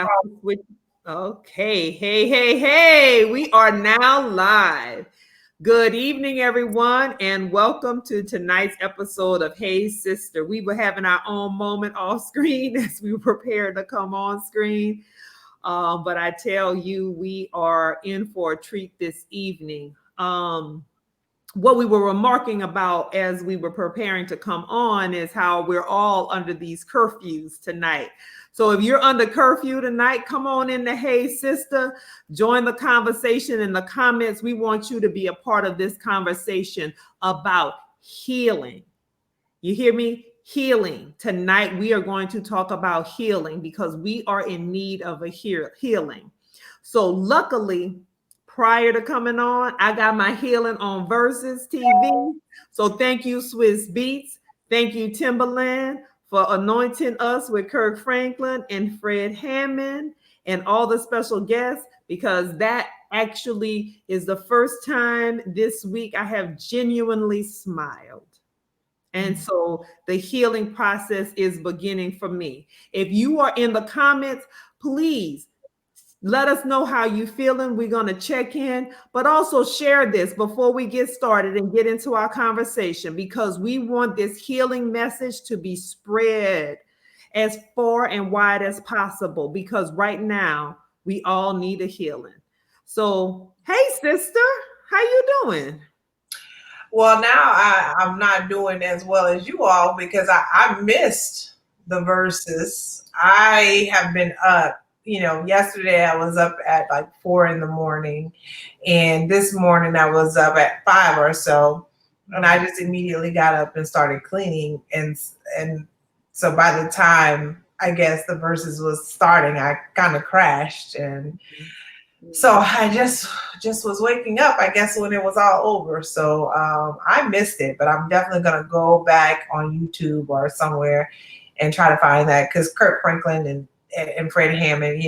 have to switch. Okay. Hey. We are now live. Good evening, everyone, and welcome to tonight's episode of Hey Sister. We were having our own moment off screen as we were prepared to come on screen. But I tell you, we are in for a treat this evening. What we were remarking about as we were preparing to come on is how we're all under these curfews tonight. So if you're under curfew tonight, come on in the Hey Sister, join the conversation in the comments. We want you to be a part of this conversation about healing. You hear me? Healing. Tonight we are going to talk about healing because we are in need of a healing. So luckily, prior to coming on, I got my healing on Versus TV. So thank you, Swiss Beats. Thank you, Timberland, for anointing us with Kirk Franklin and Fred Hammond and all the special guests, because that actually is the first time this week I have genuinely smiled. And so the healing process is beginning for me. If you are in the comments, please let us know how you're feeling. We're going to check in, but also share this before we get started and get into our conversation, because we want this healing message to be spread as far and wide as possible, because right now we all need a healing. So, hey, sister, how you doing? Well, now I'm not doing as well as you all because I missed the verses. I have been up. Yesterday I was up at like 4 a.m, and this morning I was up at 5 or so, and I just immediately got up and started cleaning, and so by the time I guess the verses was starting, I kind of crashed, and so I just was waking up, I guess, when it was all over. So I missed it, but I'm definitely gonna go back on YouTube or somewhere and try to find that, because Kirk Franklin and Fred Hammond,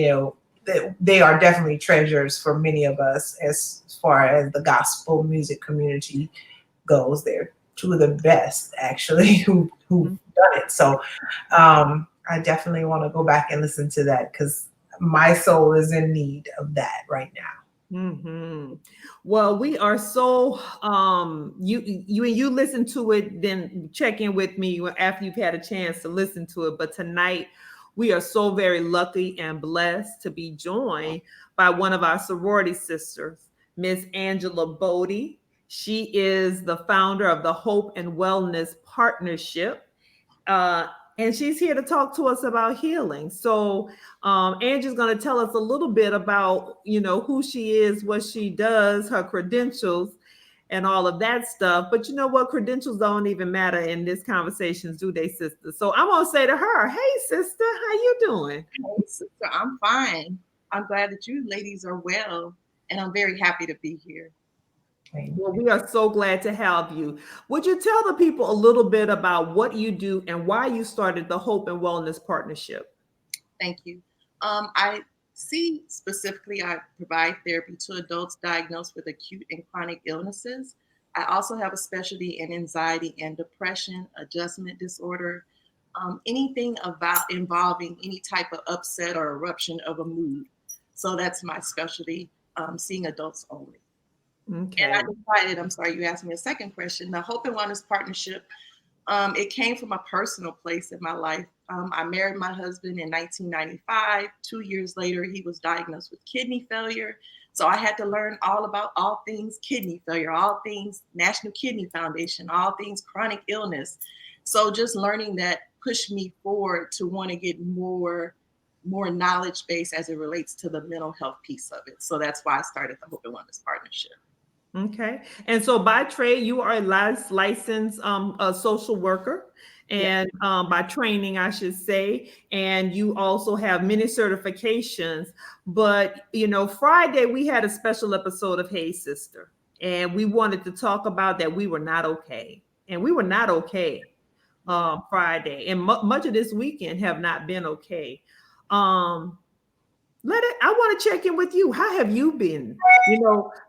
they are definitely treasures for many of us as far as the gospel music community goes. They're two of the best, actually, who've done it. So I definitely want to go back and listen to that, because my soul is in need of that right now. Mm-hmm. Well, we are so you listen to it, then check in with me after you've had a chance to listen to it. But tonight we are so very lucky and blessed to be joined by one of our sorority sisters, Miss Angela Bõdy. She is the founder of the Hope and Wellness Partnership. And she's here to talk to us about healing. So Angie's going to tell us a little bit about, who she is, what she does, her credentials, and all of that stuff. But you know what? Credentials don't even matter in this conversation, do they, sister? So I'm going to say to her, hey, sister, how you doing? Hey, sister, I'm fine. I'm glad that you ladies are well, and I'm very happy to be here. Well, we are so glad to have you. Would you tell the people a little bit about what you do and why you started the Hope and Wellness Partnership? Thank you. I specifically, I provide therapy to adults diagnosed with acute and chronic illnesses. I also have a specialty in anxiety and depression, adjustment disorder, anything about involving any type of upset or eruption of a mood. So that's my specialty, seeing adults only. Okay. And I decided, I'm sorry, you asked me a second question. The Hope and Wellness Partnership, it came from a personal place in my life. I married my husband in 1995. 2 years later, he was diagnosed with kidney failure. So I had to learn all about all things kidney failure, all things National Kidney Foundation, all things chronic illness. So just learning that pushed me forward to want to get more knowledge base as it relates to the mental health piece of it. So that's why I started the Hope and Wellness Partnership. Okay. And so by trade, you are a licensed a social worker, and by training, I should say, and you also have many certifications. But, Friday, we had a special episode of Hey Sister, and we wanted to talk about that we were not okay. And we were not okay Friday. And much of this weekend have not been okay. I want to check in with you. How have you been?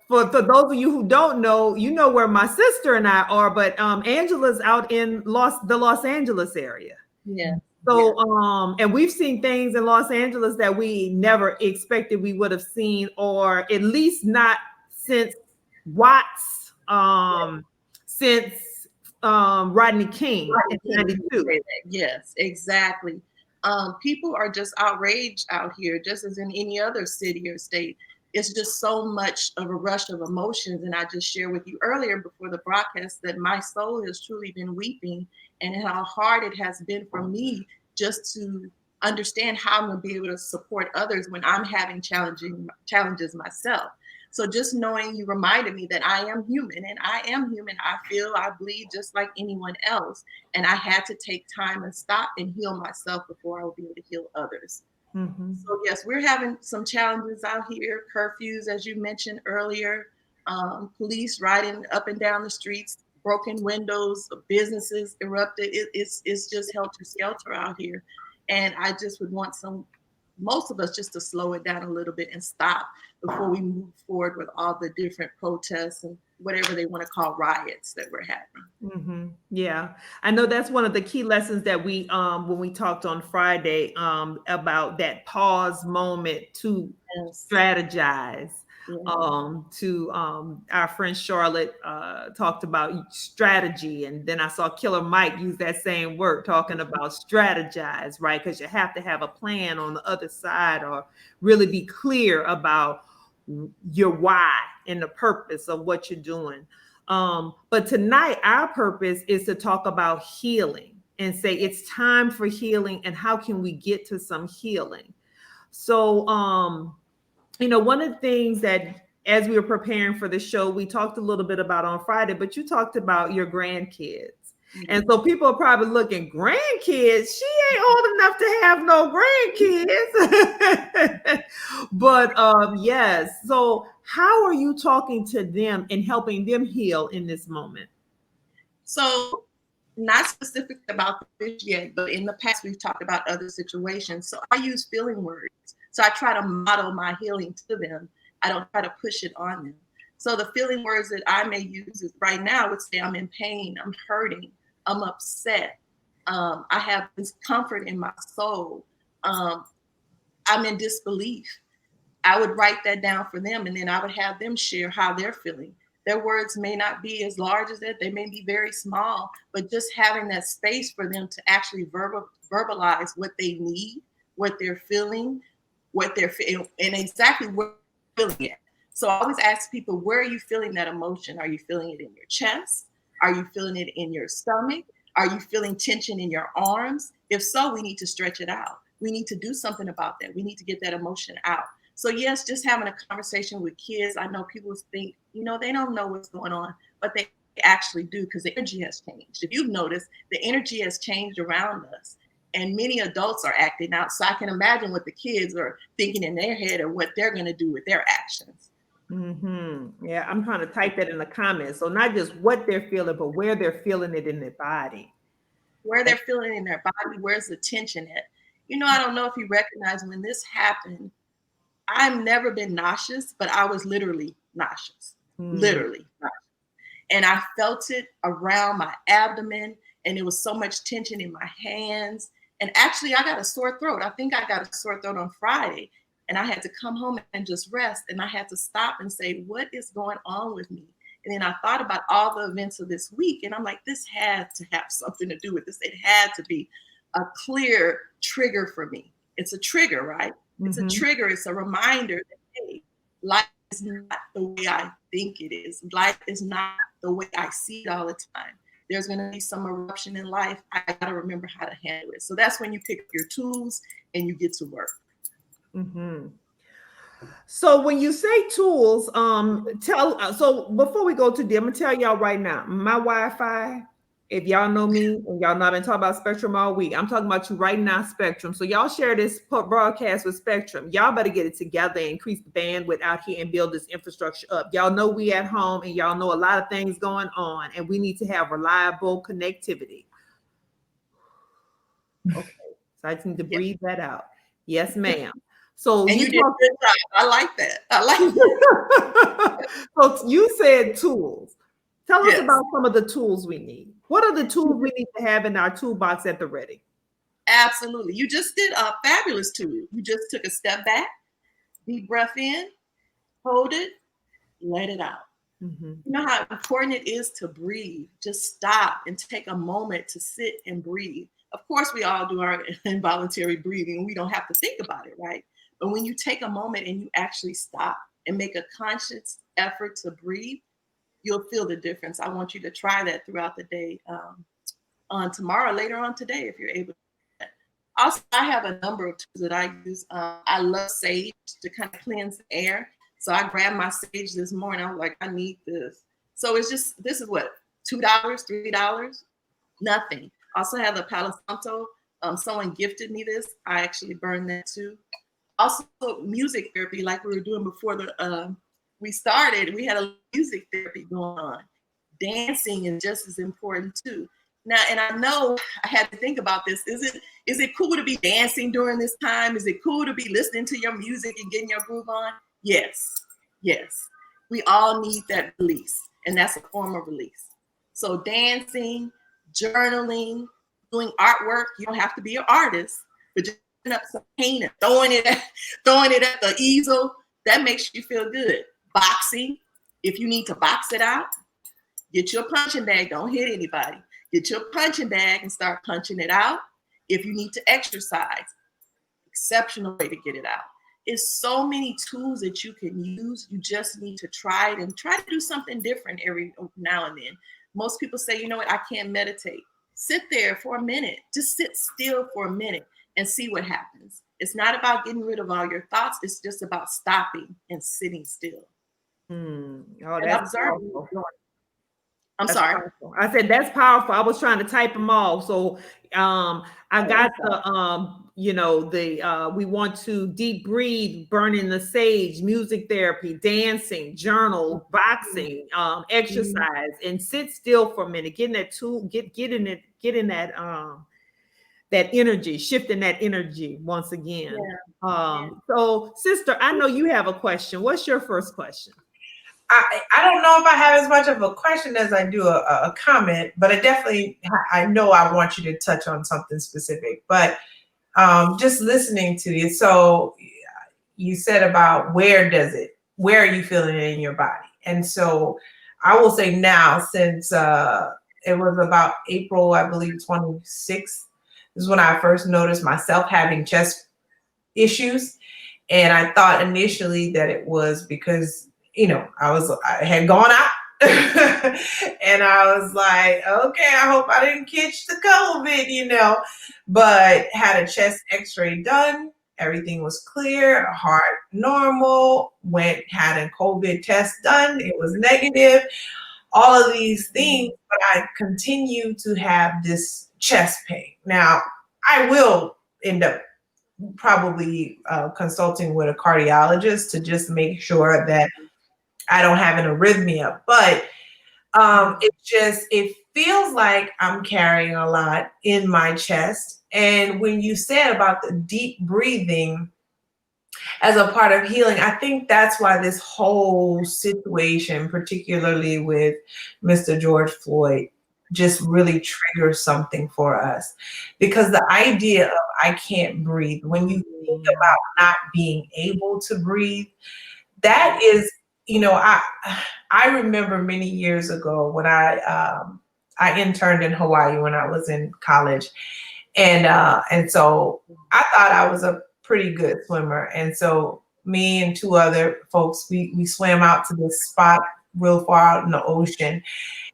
For those of you who don't know, where my sister and I are, but Angela's out in the Los Angeles area. Yeah. So, and we've seen things in Los Angeles that we never expected we would have seen, or at least not since Watts, since Rodney King in '92. Yes, exactly. People are just outraged out here, just as in any other city or state. It's just so much of a rush of emotions. And I just shared with you earlier before the broadcast that my soul has truly been weeping, and how hard it has been for me just to understand how I'm going to be able to support others when I'm having challenges myself. So just knowing, you reminded me that I am human, and I am human. I feel, I bleed just like anyone else. And I had to take time and stop and heal myself before I would be able to heal others. Mm-hmm. So yes, we're having some challenges out here. Curfews, as you mentioned earlier, police riding up and down the streets, broken windows, businesses erupted. It's just helter skelter out here. And I just would want most of us just to slow it down a little bit and stop before we move forward with all the different protests and whatever they want to call riots that we're having. Mm-hmm. Yeah, I know that's one of the key lessons that we when we talked on Friday about that pause moment to strategize. To our friend Charlotte talked about strategy, and then I saw Killer Mike use that same word, talking about strategize, right? Because you have to have a plan on the other side, or really be clear about your why and the purpose of what you're doing. But tonight, our purpose is to talk about healing and say it's time for healing, and how can we get to some healing. So, one of the things that, as we were preparing for the show, we talked a little bit about on Friday, but you talked about your grandkids. Mm-hmm. And so people are probably looking, grandkids? She ain't old enough to have no grandkids. But yes. So how are you talking to them and helping them heal in this moment? So not specific about this yet, but in the past, we've talked about other situations. So I use feeling words. So I try to model my healing to them. I don't try to push it on them. So the feeling words that I may use is, right now, I would say I'm in pain, I'm hurting, I'm upset. I have discomfort in my soul. I'm in disbelief. I would write that down for them, and then I would have them share how they're feeling. Their words may not be as large as that. They may be very small, but just having that space for them to actually verbalize what they need, what they're feeling, and exactly where they're feeling it. So I always ask people, where are you feeling that emotion? Are you feeling it in your chest? Are you feeling it in your stomach? Are you feeling tension in your arms? If so, we need to stretch it out. We need to do something about that. We need to get that emotion out. So yes, just having a conversation with kids. I know people think, they don't know what's going on, but they actually do, because the energy has changed. If you've noticed, the energy has changed around us, and many adults are acting out. So I can imagine what the kids are thinking in their head, or what they're going to do with their actions. Mm-hmm. Yeah, I'm trying to type that in the comments. So not just what they're feeling, but where they're feeling it in their body. Where they're feeling it in their body, where's the tension at? I don't know if you recognize, when this happened, I've never been nauseous, but I was literally nauseous, literally nauseous. And I felt it around my abdomen, and there was so much tension in my hands. And actually, I got a sore throat. I think I got a sore throat on Friday, and I had to come home and just rest. And I had to stop and say, what is going on with me? And then I thought about all the events of this week, and I'm like, this had to have something to do with this. It had to be a clear trigger for me. It's a trigger, right? It's a trigger. It's a reminder that, hey, life is not the way I think it is. Life is not the way I see it all the time. There's going to be some eruption in life. I got to remember how to handle it. So that's when you pick up your tools and you get to work. Mm-hmm. So when you say tools, so before we go to them, I'm gonna tell y'all right now, my Wi-Fi, if y'all know me and y'all know I've been talking about Spectrum all week, I'm talking about you right now, Spectrum. So y'all share this broadcast with Spectrum. Y'all better get it together and increase the bandwidth out here and build this infrastructure up. Y'all know we at home, and y'all know a lot of things going on, and we need to have reliable connectivity. Okay, so I just need to breathe that out. Yes, ma'am. So and you did a good job. I like that. I like it. So you said tools. Tell us about some of the tools we need. What are the tools we need to have in our toolbox at the ready? Absolutely. You just did a fabulous tool. You just took a step back, deep breath in, hold it, let it out. Mm-hmm. You know how important it is to breathe. Just stop and take a moment to sit and breathe. Of course, we all do our involuntary breathing. We don't have to think about it, right? But when you take a moment and you actually stop and make a conscious effort to breathe, you'll feel the difference. I want you to try that throughout the day. On tomorrow, later on today, if you're able to. Also, I have a number of tools that I use. I love sage to kind of cleanse the air. So I grabbed my sage this morning. I was like, I need this. So it's just, this is what, $2, $3, nothing. Also have the Palo Santo. Someone gifted me this. I actually burned that too. Also music therapy, like we were doing before we started. We had a music therapy going on. Dancing is just as important too. Now, and I know I had to think about this. Is it cool to be dancing during this time? Is it cool to be listening to your music and getting your groove on? Yes, yes. We all need that release, and that's a form of release. So dancing, journaling, doing artwork. You don't have to be an artist, but just putting up some paint and throwing it at the easel, that makes you feel good. Boxing, if you need to box it out, get your punching bag. Don't hit anybody. Get your punching bag and start punching it out. If you need to exercise, exceptional way to get it out. It's so many tools that you can use. You just need to try it and try to do something different every now and then. Most people say, you know what, I can't meditate. Sit there for a minute. Just sit still for a minute and see what happens. It's not about getting rid of all your thoughts. It's just about stopping and sitting still. Oh, And that's observing. powerful. I'm That's sorry. powerful. I said that's powerful. I was trying to type them all. So I got the we want to deep breathe, burning the sage, music therapy, dancing, journal, boxing, exercise, and sit still for a minute. Getting that tool, getting that energy, shifting that energy once again. Yeah. So sister, I know you have a question. What's your first question? I don't know if I have as much of a question as I do a comment, but I know I want you to touch on something specific. But just listening to you, so you said about where are you feeling it in your body? And so I will say now, since it was about April, I believe 26th, is when I first noticed myself having chest issues. And I thought initially that it was because I had gone out and I was like, okay, I hope I didn't catch the COVID, but had a chest x-ray done. Everything was clear, heart normal, had a COVID test done. It was negative, all of these things, but I continue to have this chest pain. Now, I will end up probably consulting with a cardiologist to just make sure that I don't have an arrhythmia, but it feels like I'm carrying a lot in my chest. And when you said about the deep breathing as a part of healing, I think that's why this whole situation, particularly with Mr. George Floyd, just really triggers something for us. Because the idea of I can't breathe, when you think about not being able to breathe, that is, I remember many years ago when I interned in Hawaii when I was in college, and so I thought I was a pretty good swimmer, and so me and two other folks we swam out to this spot real far out in the ocean,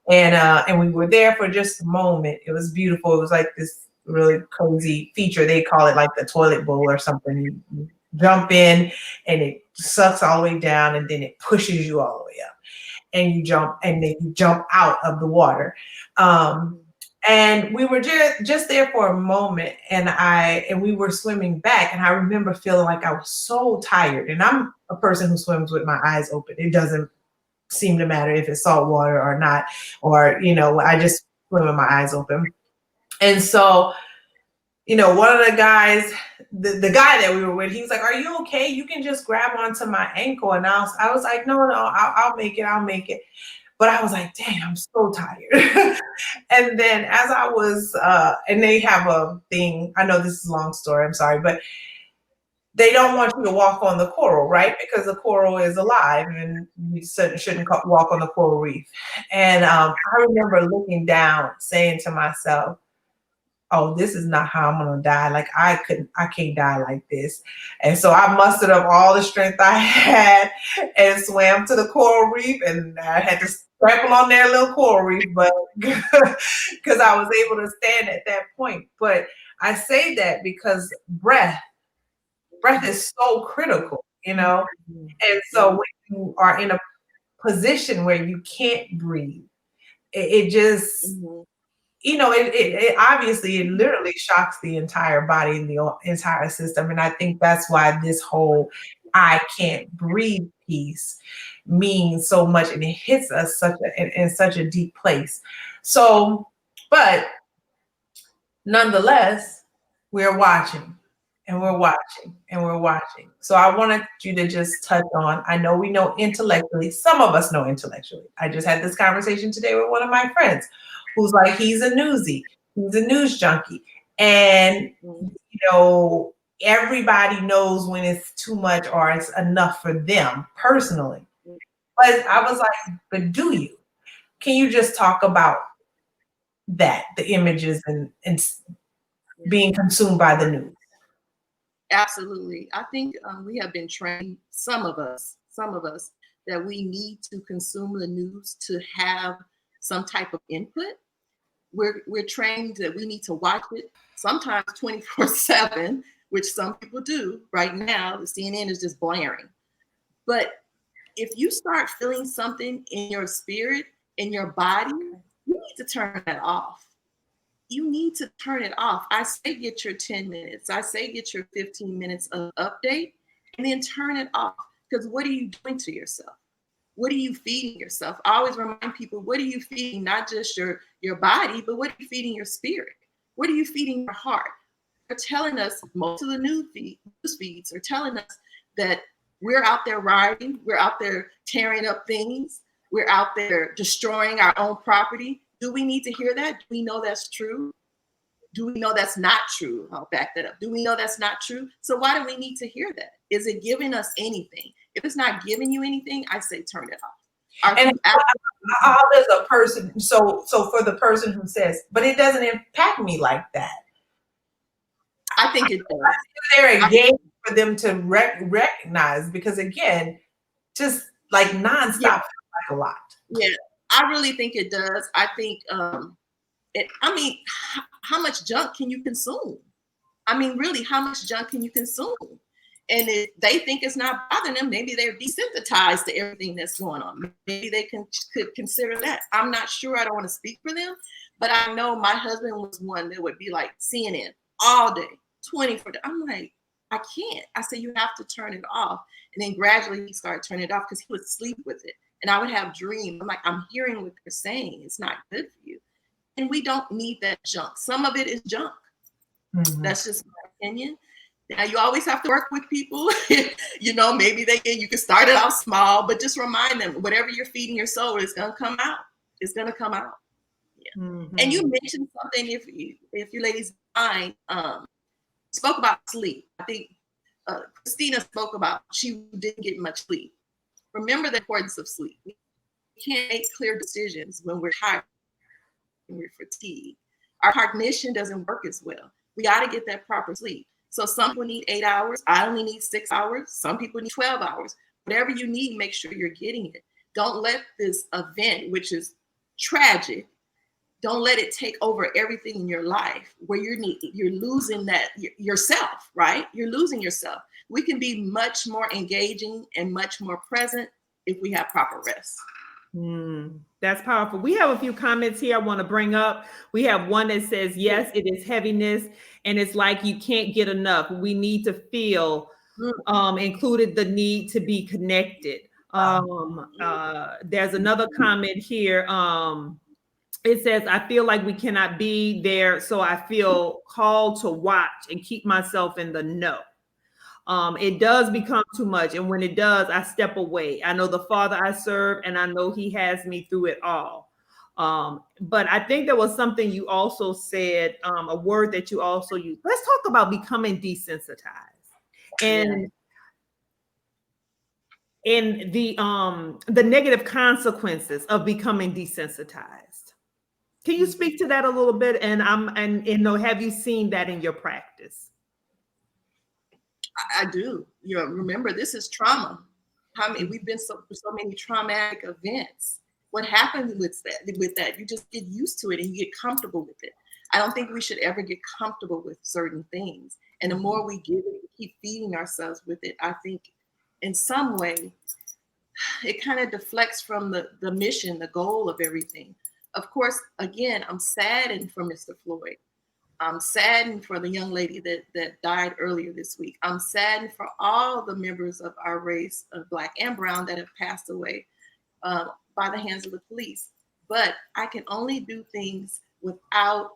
and we were there for just a moment. It was beautiful. It was like this really cozy feature. They call it like the toilet bowl or something. You jump in and it sucks all the way down and then it pushes you all the way up and you jump and then you jump out of the water. And we were just there for a moment and we were swimming back and I remember feeling like I was so tired, and I'm a person who swims with my eyes open. It doesn't seem to matter if it's salt water or not, or, I just swim with my eyes open. And so, one of the guys, the guy that we were with, he was like, "Are you okay? You can just grab onto my ankle." And I was like, "No, I'll make it. But I was like, dang, I'm so tired. And then as I was, and they have a thing, I know this is a long story, I'm sorry, but they don't want you to walk on the coral, right? Because the coral is alive and you shouldn't walk on the coral reef. And I remember looking down, saying to myself, oh, this is not how I'm gonna die. Like I can't die like this. And so I mustered up all the strength I had and swam to the coral reef, and I had to trample on their little coral reef, but because I was able to stand at that point. But I say that because breath is so critical, you know? And so when you are in a position where you can't breathe, it just, you know, it obviously, it literally shocks the entire body and the entire system. And I think that's why this whole I can't breathe piece means so much, and it hits us in such a deep place. So, but nonetheless, we're watching and we're watching and we're watching. So I wanted you to just touch on, I know we know intellectually, some of us know intellectually. I just had this conversation today with one of my friends who's like, he's a newsie, he's a news junkie. And, you know, everybody knows when it's too much or it's enough for them personally. But I was like, but do you? Can you just talk about that, the images and being consumed by the news? Absolutely. I think we have been trained, some of us, that we need to consume the news to have some type of input. We're trained that we need to watch it sometimes 24/7, which some people do. Right now, the CNN is just blaring. But if you start feeling something in your spirit, in your body, you need to turn that off. You need to turn it off. I say get your 10 minutes. I say get your 15 minutes of update and then turn it off. Because what are you doing to yourself? What are you feeding yourself? I always remind people, what are you feeding? Not just your body, but what are you feeding your spirit? What are you feeding your heart? They're telling us, most of the news feeds are telling us that we're out there rioting, we're out there tearing up things, we're out there destroying our own property. Do we need to hear that? Do we know that's true? Do we know that's not true? I'll back that up. Do we know that's not true? So why do we need to hear that? Is it giving us anything? If it's not giving you anything, I say turn it off. And how does a person, so for the person who says, but it doesn't impact me like that. I think it does. Is there a game for them to recognize? Because again, just like nonstop, yeah. like a lot. Yeah, I really think it does. I think, how much junk can you consume? I mean, really, how much junk can you consume? And if they think it's not bothering them, maybe they're desensitized to everything that's going on. Maybe they could consider that. I'm not sure. I don't want to speak for them, but I know my husband was one that would be like CNN all day, 24. I'm like, I can't. I said, you have to turn it off. And then gradually he started turning it off because he would sleep with it. And I would have dreams. I'm like, I'm hearing what they're saying. It's not good for you. And we don't need that junk. Some of it is junk. Mm-hmm. That's just my opinion. Now you always have to work with people. You know, maybe you can start it off small, but just remind them whatever you're feeding your soul is going to come out. It's going to come out. Yeah. Mm-hmm. And you mentioned something, if you ladies mind, spoke about sleep. I think Christina spoke about she didn't get much sleep. Remember the importance of sleep. We can't make clear decisions when we're tired and we're fatigued. Our cognition doesn't work as well. We got to get that proper sleep. So some people need 8 hours. I only need 6 hours. Some people need 12 hours. Whatever you need, make sure you're getting it. Don't let this event, which is tragic, don't let it take over everything in your life where you're losing that yourself, right? You're losing yourself. We can be much more engaging and much more present if we have proper rest. That's powerful. We have a few comments here I want to bring up. We have one that says, yes, it is heaviness. And it's like you can't get enough. We need to feel included, the need to be connected. There's another comment here. It says, I feel like we cannot be there. So I feel called to watch and keep myself in the know. It does become too much. And when it does, I step away. I know the Father I serve, and I know He has me through it all. But I think there was something you also said, a word that you also used. Let's talk about becoming desensitized. And in the negative consequences of becoming desensitized. Can you speak to that a little bit? And have you seen that in your practice? I do. Remember, this is trauma. We've been through so many traumatic events. What happens with that? You just get used to it and you get comfortable with it. I don't think we should ever get comfortable with certain things. And the more we give it, we keep feeding ourselves with it, I think in some way, it kind of deflects from the mission, the goal of everything. Of course, again, I'm saddened for Mr. Floyd. I'm saddened for the young lady that died earlier this week. I'm saddened for all the members of our race, of Black and Brown, that have passed away by the hands of the police. But I can only do things without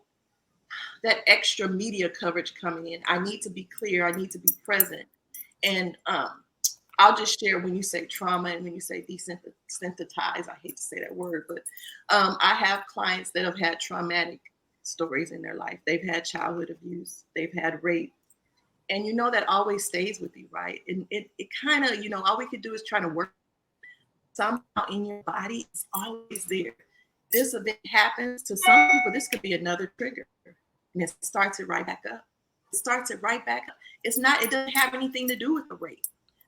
that extra media coverage coming in. I need to be clear. I need to be present. And I'll just share, when you say trauma and when you say desensitized, I hate to say that word, but I have clients that have had traumatic stories in their life. They've had childhood abuse, they've had rape. And that always stays with you, right? And it kind of, all we could do is try to work somehow in your body. It's always there. This event happens to some people, this could be another trigger. And it starts it right back up. It starts it right back up. It doesn't have anything to do with the rape,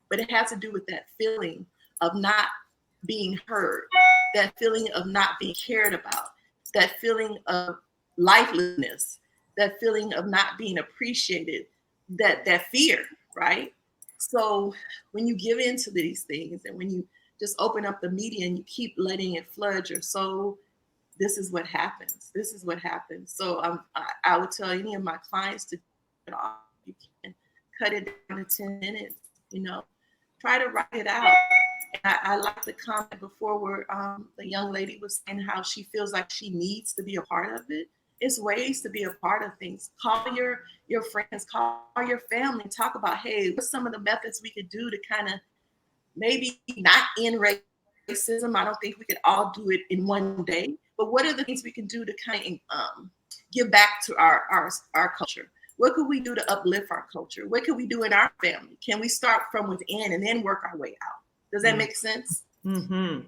but it has to do with that feeling of not being heard, that feeling of not being cared about, that feeling of lifelessness, that feeling of not being appreciated, that fear, right? So when you give into these things and when you just open up the media and you keep letting it flood your soul, this is what happens. This is what happens. So I would tell any of my clients to cut it off. You can cut it down to 10 minutes, try to write it out. And I like the comment before where the young lady was saying how she feels like she needs to be a part of it. It's ways to be a part of things. Call your friends, call your family, talk about, hey, what's some of the methods we could do to kind of maybe not end racism. I don't think we could all do it in one day, but what are the things we can do to kind of give back to our culture? What could we do to uplift our culture? What could we do in our family? Can we start from within and then work our way out? Does that make sense? Mm-hmm.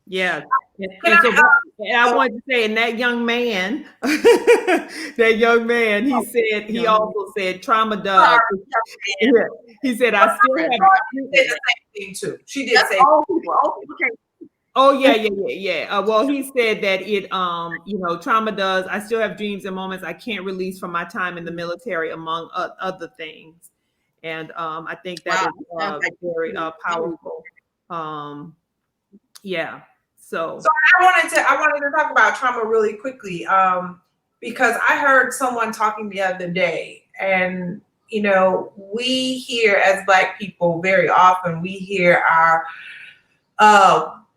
Yeah. And so I wanted to say, and that young man, he also said trauma does. Yeah. He said, I still have. She did the same thing too. She did say. Oh yeah. Well, he said that it, trauma does. I still have dreams and moments I can't release from my time in the military, among other things. And I think that is very powerful. Yeah. So I wanted to talk about trauma really quickly, because I heard someone talking the other day, and we hear as Black people very often, we hear our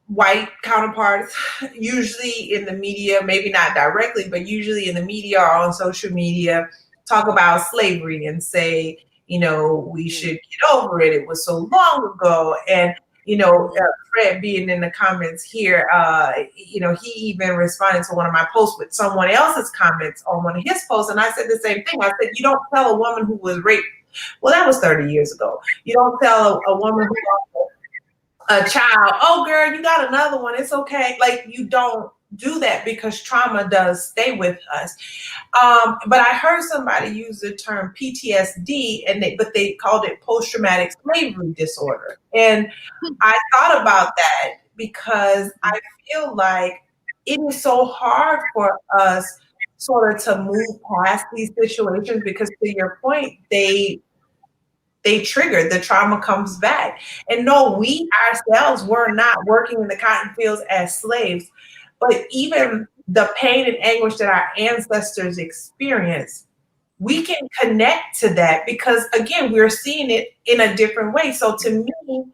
white counterparts, usually in the media, maybe not directly, but usually in the media or on social media, talk about slavery and say, we should get over it. It was so long ago. And Fred being in the comments here, he even responded to one of my posts with someone else's comments on one of his posts. And I said the same thing. I said, you don't tell a woman who was raped. Well, that was 30 years ago. You don't tell a woman who lost a child, oh, girl, you got another one. It's okay. Like, you don't do that because trauma does stay with us. But I heard somebody use the term PTSD, but they called it post-traumatic slavery disorder. And I thought about that because I feel like it is so hard for us sort of to move past these situations because, to your point, they trigger, the trauma comes back. And no, we ourselves were not working in the cotton fields as slaves, but even the pain and anguish that our ancestors experienced, we can connect to that because, again, we're seeing it in a different way. So to me,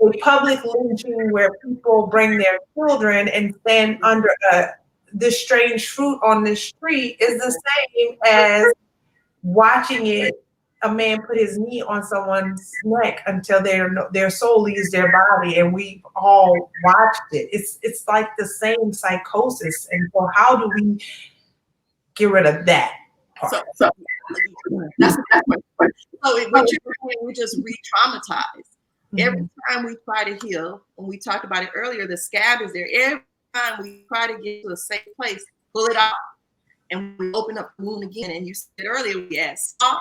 a public lynching where people bring their children and stand under this strange fruit on the street is the same as watching it a man put his knee on someone's neck until their soul leaves their body, and we've all watched it. It's like the same psychosis. And so how do we get rid of that part? So that's what you're saying, we just re-traumatize. Every time we try to heal, when we talked about it earlier, the scab is there. Every time we try to get to a safe place, pull it off, and we open up the wound again. And you said earlier, we had salt,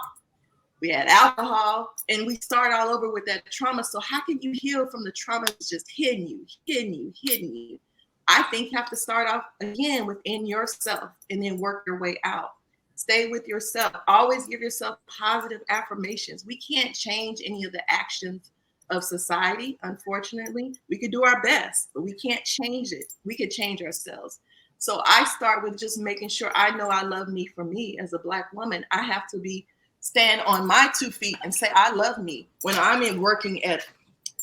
we had alcohol, and we start all over with that trauma. So how can you heal from the trauma that's just hitting you? I think you have to start off again within yourself and then work your way out. Stay with yourself. Always give yourself positive affirmations. We can't change any of the actions of society, unfortunately. We could do our best, but we can't change it. We could change ourselves. So I start with just making sure I know I love me for me. As a Black woman, I have to stand on my 2 feet and say, I love me. When I'm working at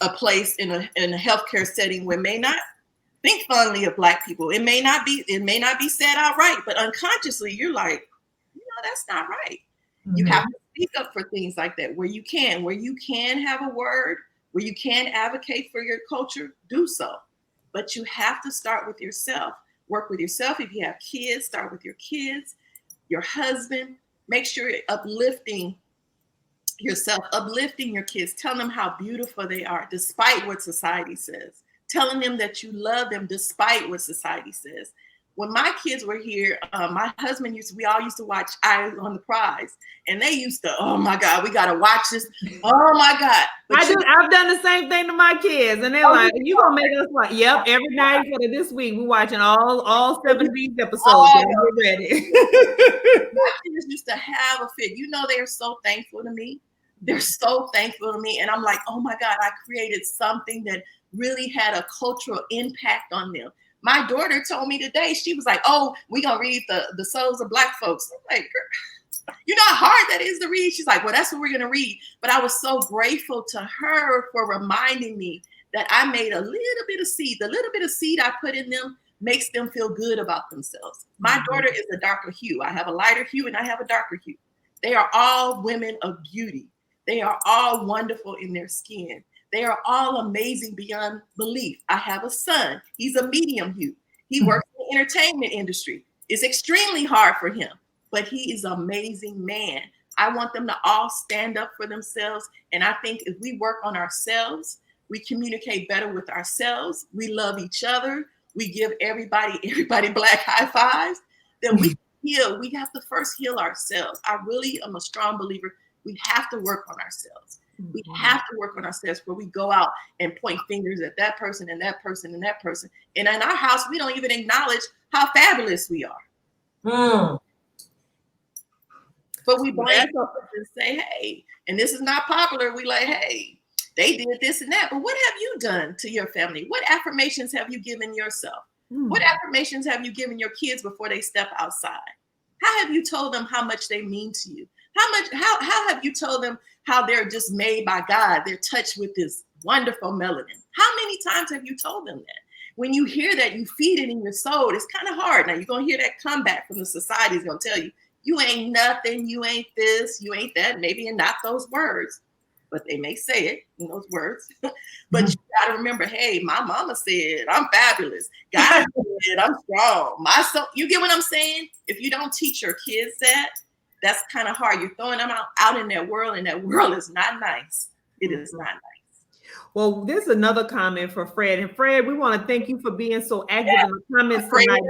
a place in a healthcare setting where may not think fondly of Black people, it may not be said outright, but unconsciously you're like, that's not right. You have to speak up for things like that where you can have a word, where you can advocate for your culture, do so. But you have to start with yourself. Work with yourself. If you have kids, start with your kids, your husband. Make sure you're uplifting yourself, uplifting your kids, telling them how beautiful they are, despite what society says. Telling them that you love them despite what society says. When my kids were here, my husband we all used to watch Eyes on the Prize, and they used to, oh my God, we gotta watch this. Oh my God! I've done the same thing to my kids, and they're like, "You gonna make us watch?" Yep, every night for this week, we're watching all 7 of these episodes. We're ready. My kids used to have a fit. They are so thankful to me. They're so thankful to me, and I'm like, oh my God, I created something that really had a cultural impact on them. My daughter told me today, she was like, oh, we're going to read the Souls of Black Folks. I'm like, you know how hard that is to read? She's like, well, that's what we're going to read. But I was so grateful to her for reminding me that I made a little bit of seed. The little bit of seed I put in them makes them feel good about themselves. My daughter is a darker hue. I have a lighter hue and I have a darker hue. They are all women of beauty. They are all wonderful in their skin. They are all amazing beyond belief. I have a son. He's a medium hue. He works in the entertainment industry. It's extremely hard for him, but he is an amazing man. I want them to all stand up for themselves. And I think if we work on ourselves, we communicate better with ourselves. We love each other. We give everybody Black high fives. Then we heal. We have to first heal ourselves. I really am a strong believer. We have to work on ourselves. We have to work on ourselves before we go out and point fingers at that person and that person and that person. And in our house, we don't even acknowledge how fabulous we are. But we blame and say, hey, and this is not popular. We like, hey, they did this and that. But what have you done to your family? What affirmations have you given yourself? What affirmations have you given your kids before they step outside? How have you told them how much they mean to you? How have you told them how they're just made by God? They're touched with this wonderful melanin. How many times have you told them that? When you hear that, you feed it in your soul. It's kind of hard. Now you're going to hear that comeback from the society. Is going to tell you, you ain't nothing, you ain't this, you ain't that, maybe in not those words, but they may say it in those words. But you got to remember, hey, my mama said, I'm fabulous. God said, I'm strong. You get what I'm saying? If you don't teach your kids that, that's kind of hard. You're throwing them out in that world, and that world is not nice. It is not nice. Well, there's another comment for Fred. And Fred, we want to thank you for being so active in the comments tonight.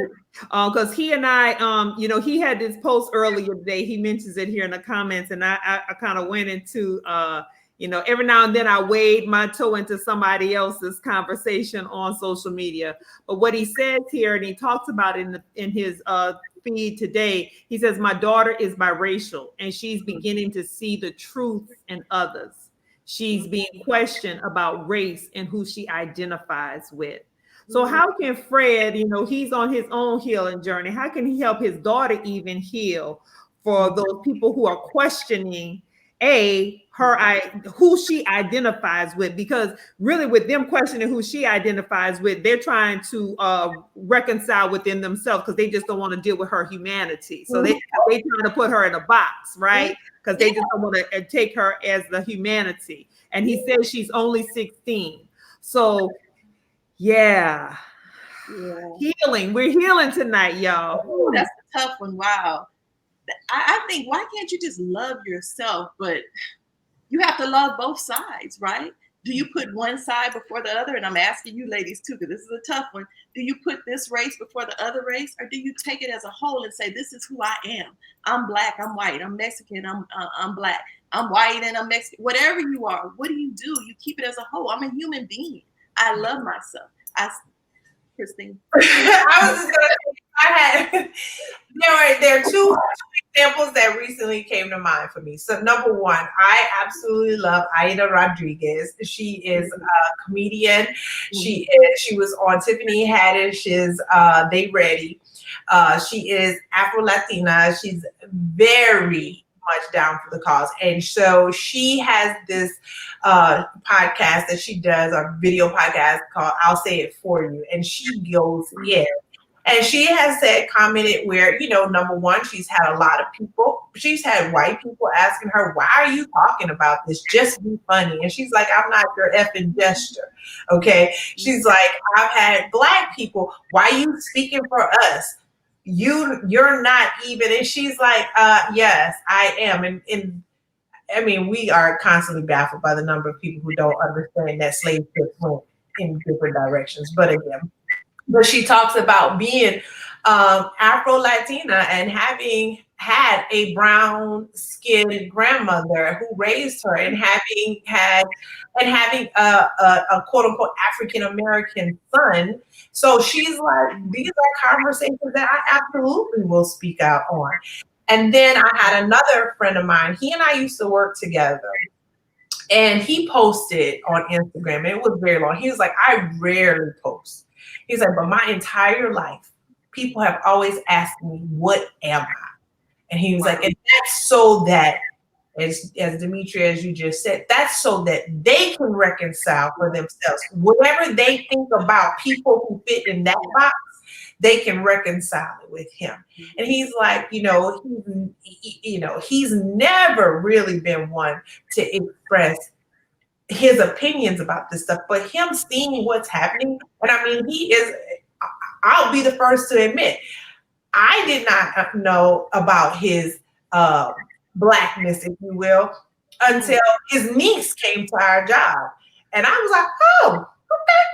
Because he and I, he had this post earlier today. He mentions it here in the comments, and I kind of went into, every now and then I wade my toe into somebody else's conversation on social media. But what he says here, and he talks about it in his feed today, he says, my daughter is biracial and she's beginning to see the truth in others. She's being questioned about race and who she identifies with. So how can Fred, he's on his own healing journey, how can he help his daughter even heal for those people who are questioning who she identifies with, because really with them questioning who she identifies with, they're trying to reconcile within themselves, because they just don't want to deal with her humanity. So they trying to put her in a box, right? Because they just don't want to take her as the humanity. And he says she's only 16. So yeah. Healing. We're healing tonight, y'all. Ooh, that's a tough one. Wow. I think, why can't you just love yourself? But you have to love both sides, right? Do you put one side before the other? And I'm asking you ladies too, because this is a tough one. Do you put this race before the other race? Or do you take it as a whole and say, this is who I am? I'm Black, I'm white, I'm Mexican, I'm Black, I'm white and I'm Mexican. Whatever you are, what do? You keep it as a whole. I'm a human being. I love myself. Christine. I was just gonna say, there are two examples that recently came to mind for me. So number one, I absolutely love Aida Rodriguez. She is a comedian. She was on Tiffany Haddish's They Ready. She is Afro-Latina. She's very much down for the cause. And so she has this podcast that she does, a video podcast called I'll Say It For You. And she goes in. And she has commented where, number one, she's had a lot of people. She's had white people asking her, why are you talking about this? Just be funny. And she's like, I'm not your effing jester. Okay. She's like, I've had Black people. Why are you speaking for us? You're not even. And she's like, yes, I am. And I mean, we are constantly baffled by the number of people who don't understand that slave ships went in different directions. But she talks about being Afro-Latina and having had a brown-skinned grandmother who raised her, and having a quote-unquote African-American son. So she's like, these are conversations that I absolutely will speak out on. And then I had another friend of mine. He and I used to work together. And he posted on Instagram. It was very long. He was like, I rarely post. He's like, but my entire life, people have always asked me, what am I? And he was like, and that's so that, as Demetria, as you just said, that's so that they can reconcile for themselves. Whatever they think about people who fit in that box, they can reconcile it with him. And he's like, he's never really been one to express his opinions about this stuff, but him seeing what's happening. And I mean, I'll be the first to admit, I did not know about his Blackness, if you will, until his niece came to our job. And I was like, oh, okay.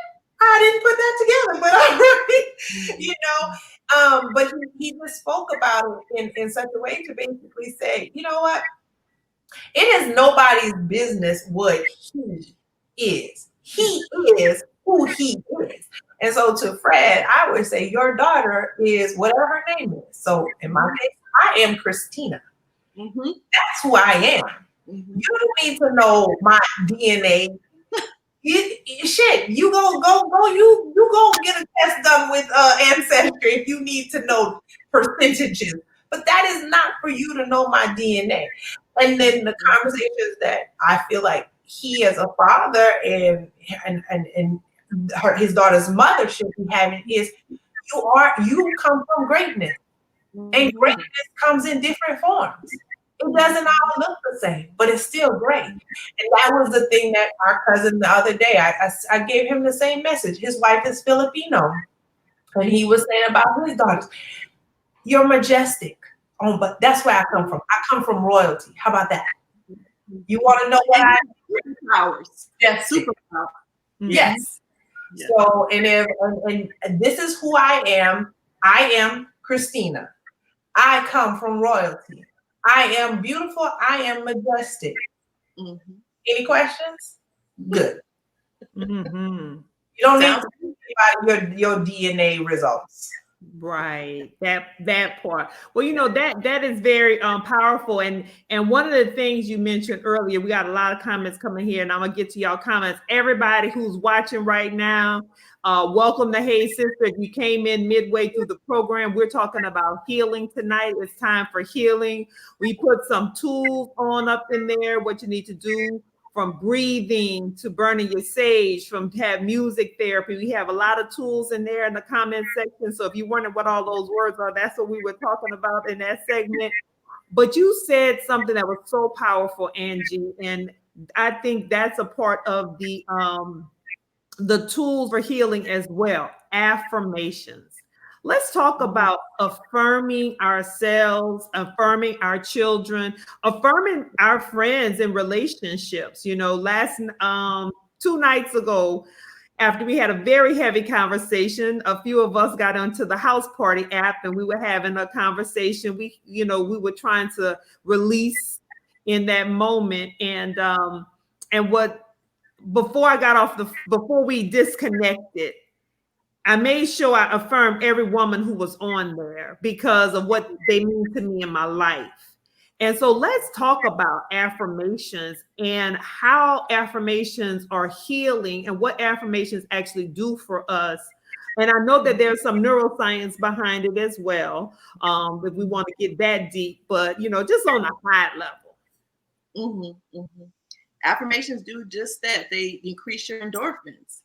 I didn't put that together, but all right, but he just spoke about it in such a way to basically say, you know what? It is nobody's business what he is. He is who he is. And so to Fred, I would say your daughter is whatever her name is. So in my case, I am Christina. Mm-hmm. That's who I am. Mm-hmm. You don't need to know my DNA. You go get a test done with Ancestry if you need to know percentages. But that is not for you to know my DNA. And then the conversations that I feel like he as a father and his daughter's mother should be having is you come from greatness. And greatness comes in different forms. It doesn't all look the same, but it's still great. And that was the thing that our cousin the other day, I gave him the same message. His wife is Filipino. And he was saying about his daughters, you're majestic. Oh, but that's where I come from. I come from royalty. How about that? You want to know what I am? Superpowers. Yes. Superpower. Yes. Yeah. So, and this is who I am. I am Christina. I come from royalty. I am beautiful. I am majestic. Mm-hmm. Any questions? Good. Mm-hmm. You don't need to think about your DNA results. Right. That part. Well, that is very powerful. And one of the things you mentioned earlier, we got a lot of comments coming here, and I'm gonna get to y'all comments. Everybody who's watching right now, welcome to Hey Sister. If you came in midway through the program, we're talking about healing tonight. It's time for healing. We put some tools on up in there, what you need to do, from breathing to burning your sage, from have music therapy. We have a lot of tools in there in the comment section. So if you wonder what all those words are, that's what we were talking about in that segment. But you said something that was so powerful, Angie, and I think that's a part of the tools for healing as well. Affirmations. Let's talk about affirming ourselves, affirming our children, affirming our friends and relationships. Last 2 nights ago, after we had a very heavy conversation, a few of us got onto the house party app and we were having a conversation. We were trying to release in that moment, and what before we disconnected, I made sure I affirmed every woman who was on there because of what they mean to me in my life. And so let's talk about affirmations and how affirmations are healing and what affirmations actually do for us. And I know that there's some neuroscience behind it as well, if we want to get that deep, but just on a high level. Mm-hmm, mm-hmm. Affirmations do just that. They increase your endorphins.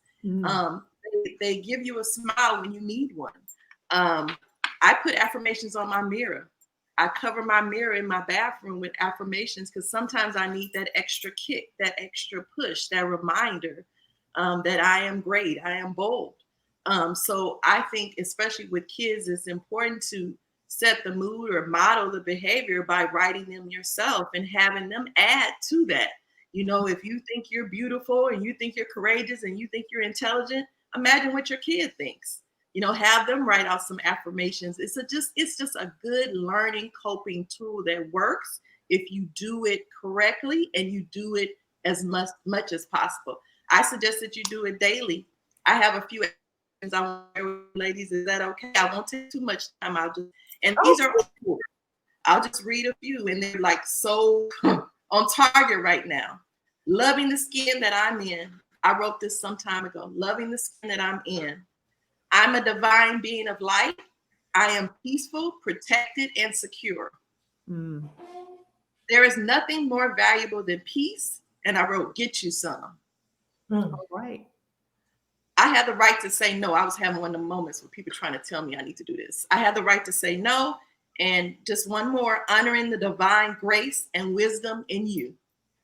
They give you a smile when you need one. I put affirmations on my mirror. I cover my mirror in my bathroom with affirmations because sometimes I need that extra kick, that extra push, that reminder that I am great, I am bold. So I think, especially with kids, it's important to set the mood or model the behavior by writing them yourself and having them add to that. If you think you're beautiful and you think you're courageous and you think you're intelligent, imagine what your kid thinks. Have them write out some affirmations. It's just a good learning coping tool that works if you do it correctly and you do it as much as possible. I suggest that you do it daily. I have a few I want to share with ladies. Is that okay? I won't take too much time. These are cool. I'll just read a few, and they're like so on target right now. Loving the skin that I'm in. I wrote this some time ago. Loving the skin that I'm in. I'm a divine being of light. I am peaceful, protected, and secure. There is nothing more valuable than peace. And I wrote, get you some. All right. I had the right to say no. I was having one of the moments where people trying to tell me I need to do this. I had the right to say no. And just one more, honoring the divine grace and wisdom in you.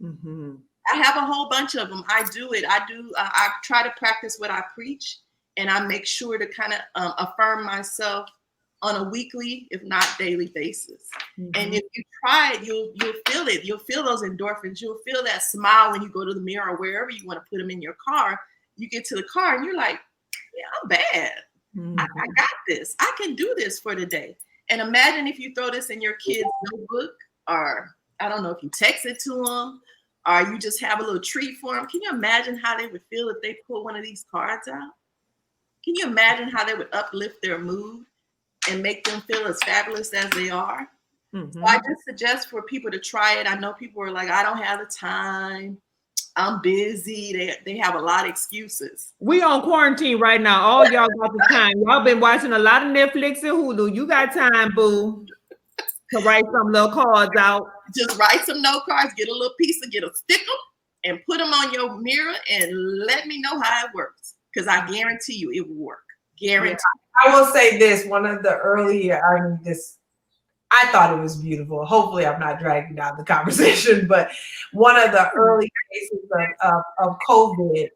Mm-hmm. I have a whole bunch of them. I do it. I try to practice what I preach, and I make sure to kind of affirm myself on a weekly, if not daily basis. Mm-hmm. And if you try it, you'll feel it. You'll feel those endorphins. You'll feel that smile when you go to the mirror or wherever you want to put them in your car. You get to the car and you're like, yeah, I'm bad. Mm-hmm. I got this. I can do this for the day. And imagine if you throw this in your kid's notebook, or I don't know if you text it to them, or you just have a little treat for them. Can you imagine how they would feel if they pull one of these cards out? Can you imagine how they would uplift their mood and make them feel as fabulous as they are? Mm-hmm. So I just suggest for people to try it. I know people are like, I don't have the time. I'm busy. They have a lot of excuses. We on quarantine right now. All y'all got the time. Y'all been watching a lot of Netflix and Hulu. You got time, boo, to write some little cards out. Just write some note cards, get a little piece of, get a sticker, and put them on your mirror and let me know how it works. Because I guarantee you it will work. Guarantee. Yeah, I will say this, one of the earlier, I thought it was beautiful. Hopefully I'm not dragging down the conversation, but one of the early cases of COVID,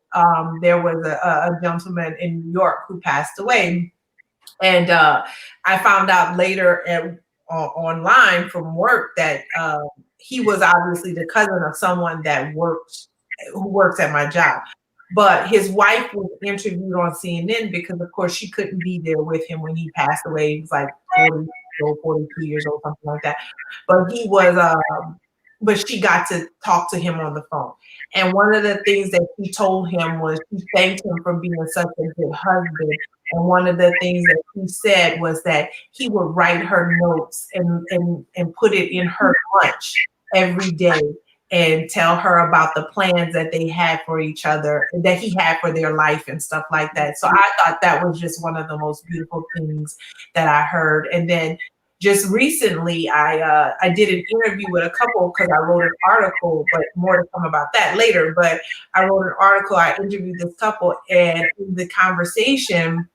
there was a gentleman in New York who passed away. And I found out later online from work that he was obviously the cousin of someone who works at my job. But his wife was interviewed on CNN because, of course, she couldn't be there with him when he passed away. He was like 42 years old, something like that. But he was but she got to talk to him on the phone. And one of the things that she told him was she thanked him for being such a good husband. And one of the things that he said was that he would write her notes and put it in her lunch every day and tell her about the plans that they had for each other, that he had for their life and stuff like that. So I thought that was just one of the most beautiful things that I heard. And then just recently, I did an interview with a couple because I wrote an article, but more to come about that later. But I wrote an article, I interviewed this couple, and in the conversation,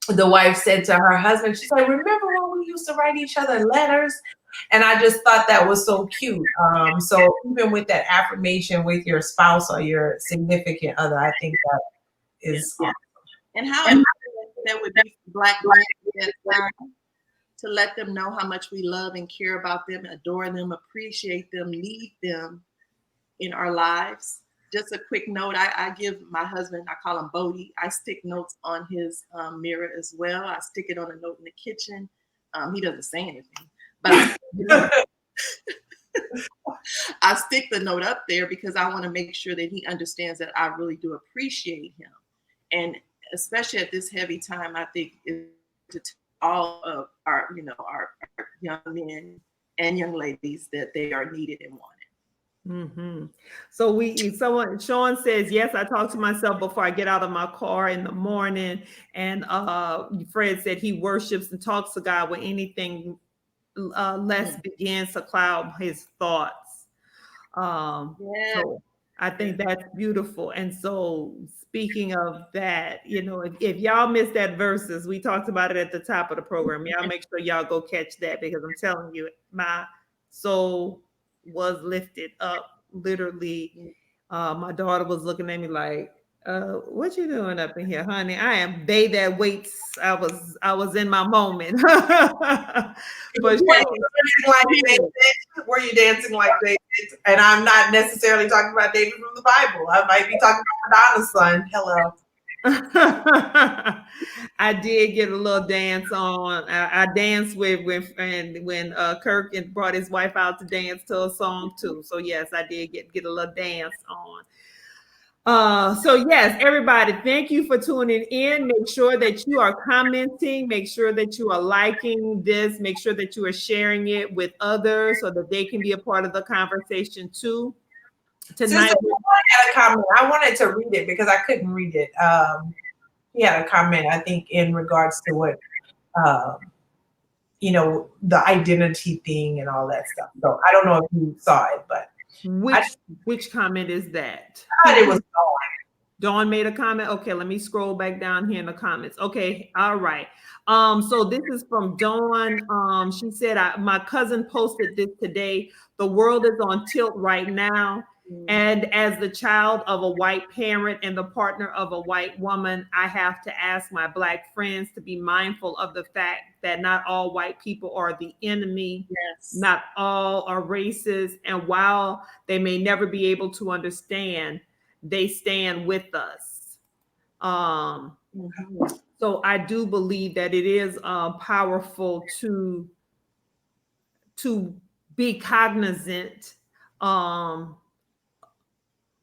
the wife said to her husband, she's like, remember when we used to write each other letters? And I just thought that was so cute. So even with that affirmation with your spouse or your significant other, I think that is awesome. And how important that would be for Black women at that time, to let them know how much we love and care about them, adore them, appreciate them, need them in our lives. Just a quick note, I give my husband, I call him Bõdy, I stick notes on his mirror as well. I stick it on a note in the kitchen. He doesn't say anything, but I stick the note up there because I want to make sure that he understands that I really do appreciate him. And especially at this heavy time, I think to all of our, our young men and young ladies that they are needed and wanted. Mm-hmm. So Sean says, yes, I talk to myself before I get out of my car in the morning. And Fred said he worships and talks to God when anything less begins to cloud his thoughts. So I think that's beautiful. And so speaking of that, if y'all missed that verses, we talked about it at the top of the program. Y'all make sure y'all go catch that, because I'm telling you, my soul was lifted up. Literally, my daughter was looking at me like, what you doing up in here, honey? I am they that waits. I was in my moment. But were you dancing like David? And I'm not necessarily talking about David from the Bible. I might be talking about Donna's son. Hello. I did get a little dance on. I danced with when Kirk brought his wife out to dance to a song too. So yes, I did get a little dance on. So yes, everybody, thank you for tuning in. Make sure that you are commenting. Make sure that you are liking this. Make sure that you are sharing it with others so that they can be a part of the conversation too. Tonight, Sister, had a comment. I wanted to read it because I couldn't read it. He had a comment, I think, in regards to what, the identity thing and all that stuff. So I don't know if you saw it, but which comment is that? I thought it was Dawn. Dawn made a comment. Okay, let me scroll back down here in the comments. Okay, all right. So this is from Dawn. She said, my cousin posted this today. The world is on tilt right now. And as the child of a white parent and the partner of a white woman, I have to ask my Black friends to be mindful of the fact that not all white people are the enemy. Yes. Not all are racist. And while they may never be able to understand, they stand with us. So I do believe that it is powerful to be cognizant,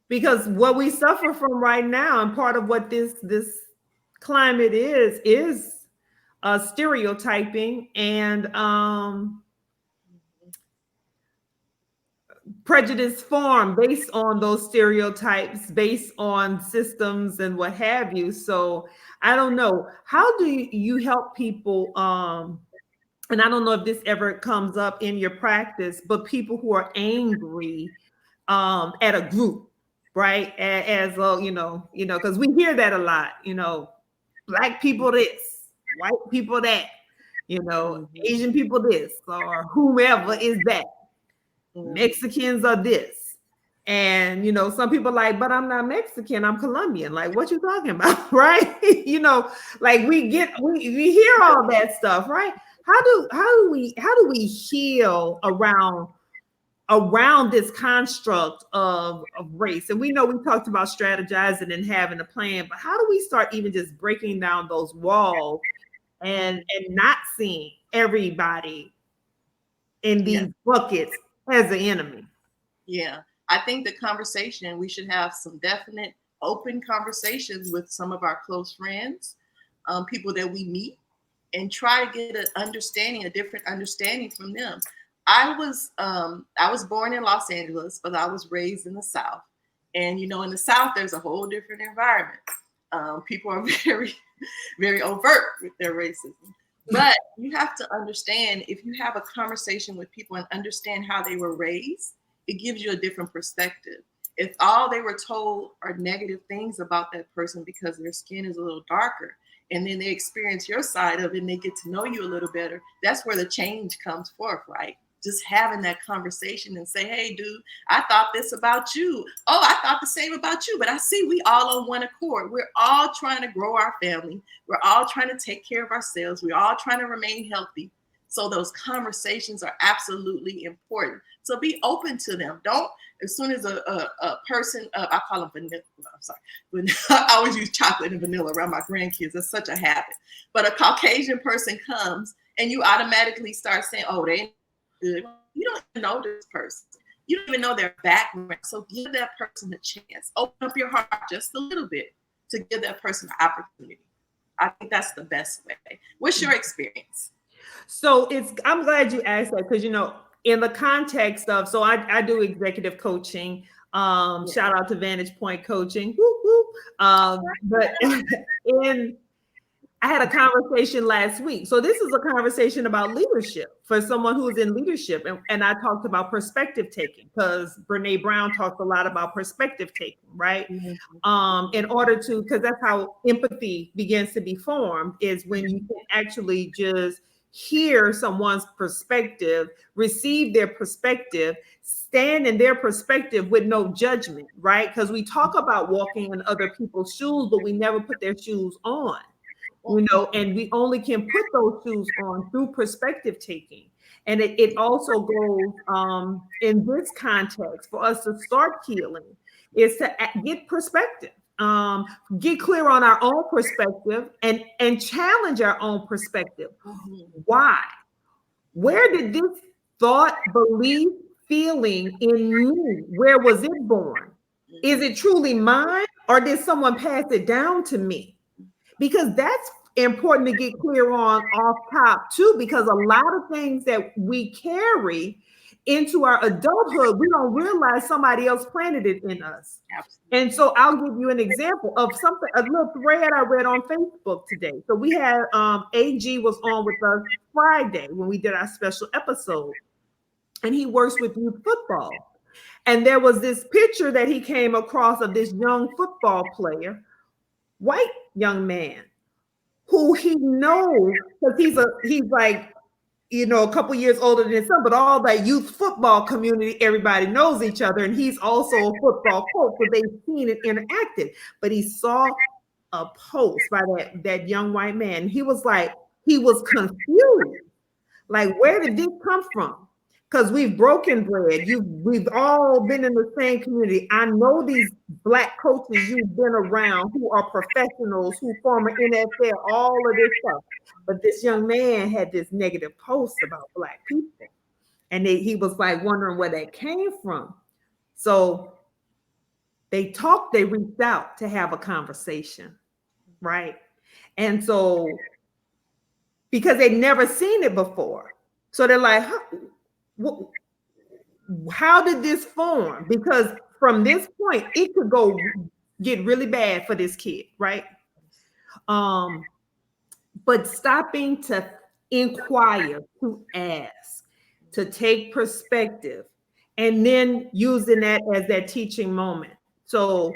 because what we suffer from right now, and part of what this climate is stereotyping and prejudice formed based on those stereotypes, based on systems and what have you. So I don't know, how do you help people, and I don't know if this ever comes up in your practice, but people who are angry at a group, right? As because we hear that a lot, Black people this, white people that, Asian people this, or whomever is that. Mexicans are this. And some people are like, but I'm not Mexican, I'm Colombian. Like, what you talking about? Right? Like we hear all that stuff, right? How do we heal around this construct of race? And we know we talked about strategizing and having a plan, but how do we start even just breaking down those walls and not seeing everybody in these buckets as an enemy? Yeah. I think the conversation, we should have some definite open conversations with some of our close friends, people that we meet, and try to get an understanding, a different understanding from them. I was born in Los Angeles, but I was raised in the South. And you know, in the South, there's a whole different environment. People are very, very overt with their racism. But you have to understand, if you have a conversation with people and understand how they were raised, it gives you a different perspective. If all they were told are negative things about that person because their skin is a little darker, and then they experience your side of it and they get to know you a little better, that's where the change comes forth, right? Just having that conversation and say, hey, dude, I thought this about you. Oh, I thought the same about you, but I see we all on one accord. We're all trying to grow our family. We're all trying to take care of ourselves. We're all trying to remain healthy. So those conversations are absolutely important. So be open to them. Don't, as soon as a person, I call them vanilla, I'm sorry, I always use chocolate and vanilla around my grandkids. It's such a habit. But a Caucasian person comes and you automatically start saying, oh, they good. You don't even know this person. You don't even know their background. So give that person a chance. Open up your heart just a little bit to give that person an opportunity. I think that's the best way. What's your experience? So I'm glad you asked that, because, you know, in the context of, so I do executive coaching. Shout out to Vantage Point Coaching. Whoop, whoop. But I had a conversation last week. So this is a conversation about leadership for someone who's in leadership. And I talked about perspective taking, because Brene Brown talks a lot about perspective taking, right? Mm-hmm. In order to, because that's how empathy begins to be formed, is when you can actually just hear someone's perspective, receive their perspective, stand in their perspective with no judgment, right? Because we talk about walking in other people's shoes, but we never put their shoes on. You know, and we only can put those shoes on through perspective taking. And it also goes in this context for us to start healing is to get perspective, get clear on our own perspective, and challenge our own perspective. Why? Where did this thought, belief, feeling in me, where was it born? Is it truly mine, or did someone pass it down to me? Because that's important to get clear on off top too, because a lot of things that we carry into our adulthood, we don't realize somebody else planted it in us. Absolutely. And so I'll give you an example of something, a little thread I read on Facebook today. So we had Angie was on with us Friday when we did our special episode, and he works with youth football. And there was this picture that he came across of this young football player, white young man, who he knows, because he's like, you know, a couple years older than his son, but all that youth football community, everybody knows each other, and he's also a football coach, so they've seen it interacted. But he saw a post by that young white man. He was confused, like, where did this come from? Because we've broken bread. We've all been in the same community. I know these Black coaches you've been around who are professionals, who former NFL, all of this stuff. But this young man had this negative post about Black people. And he was like wondering where that came from. So they reached out to have a conversation, right? And so, because they'd never seen it before. So they're like, how did this form? Because from this point, it could get really bad for this kid, right? But stopping to inquire, to ask, to take perspective, and then using that as that teaching moment. So,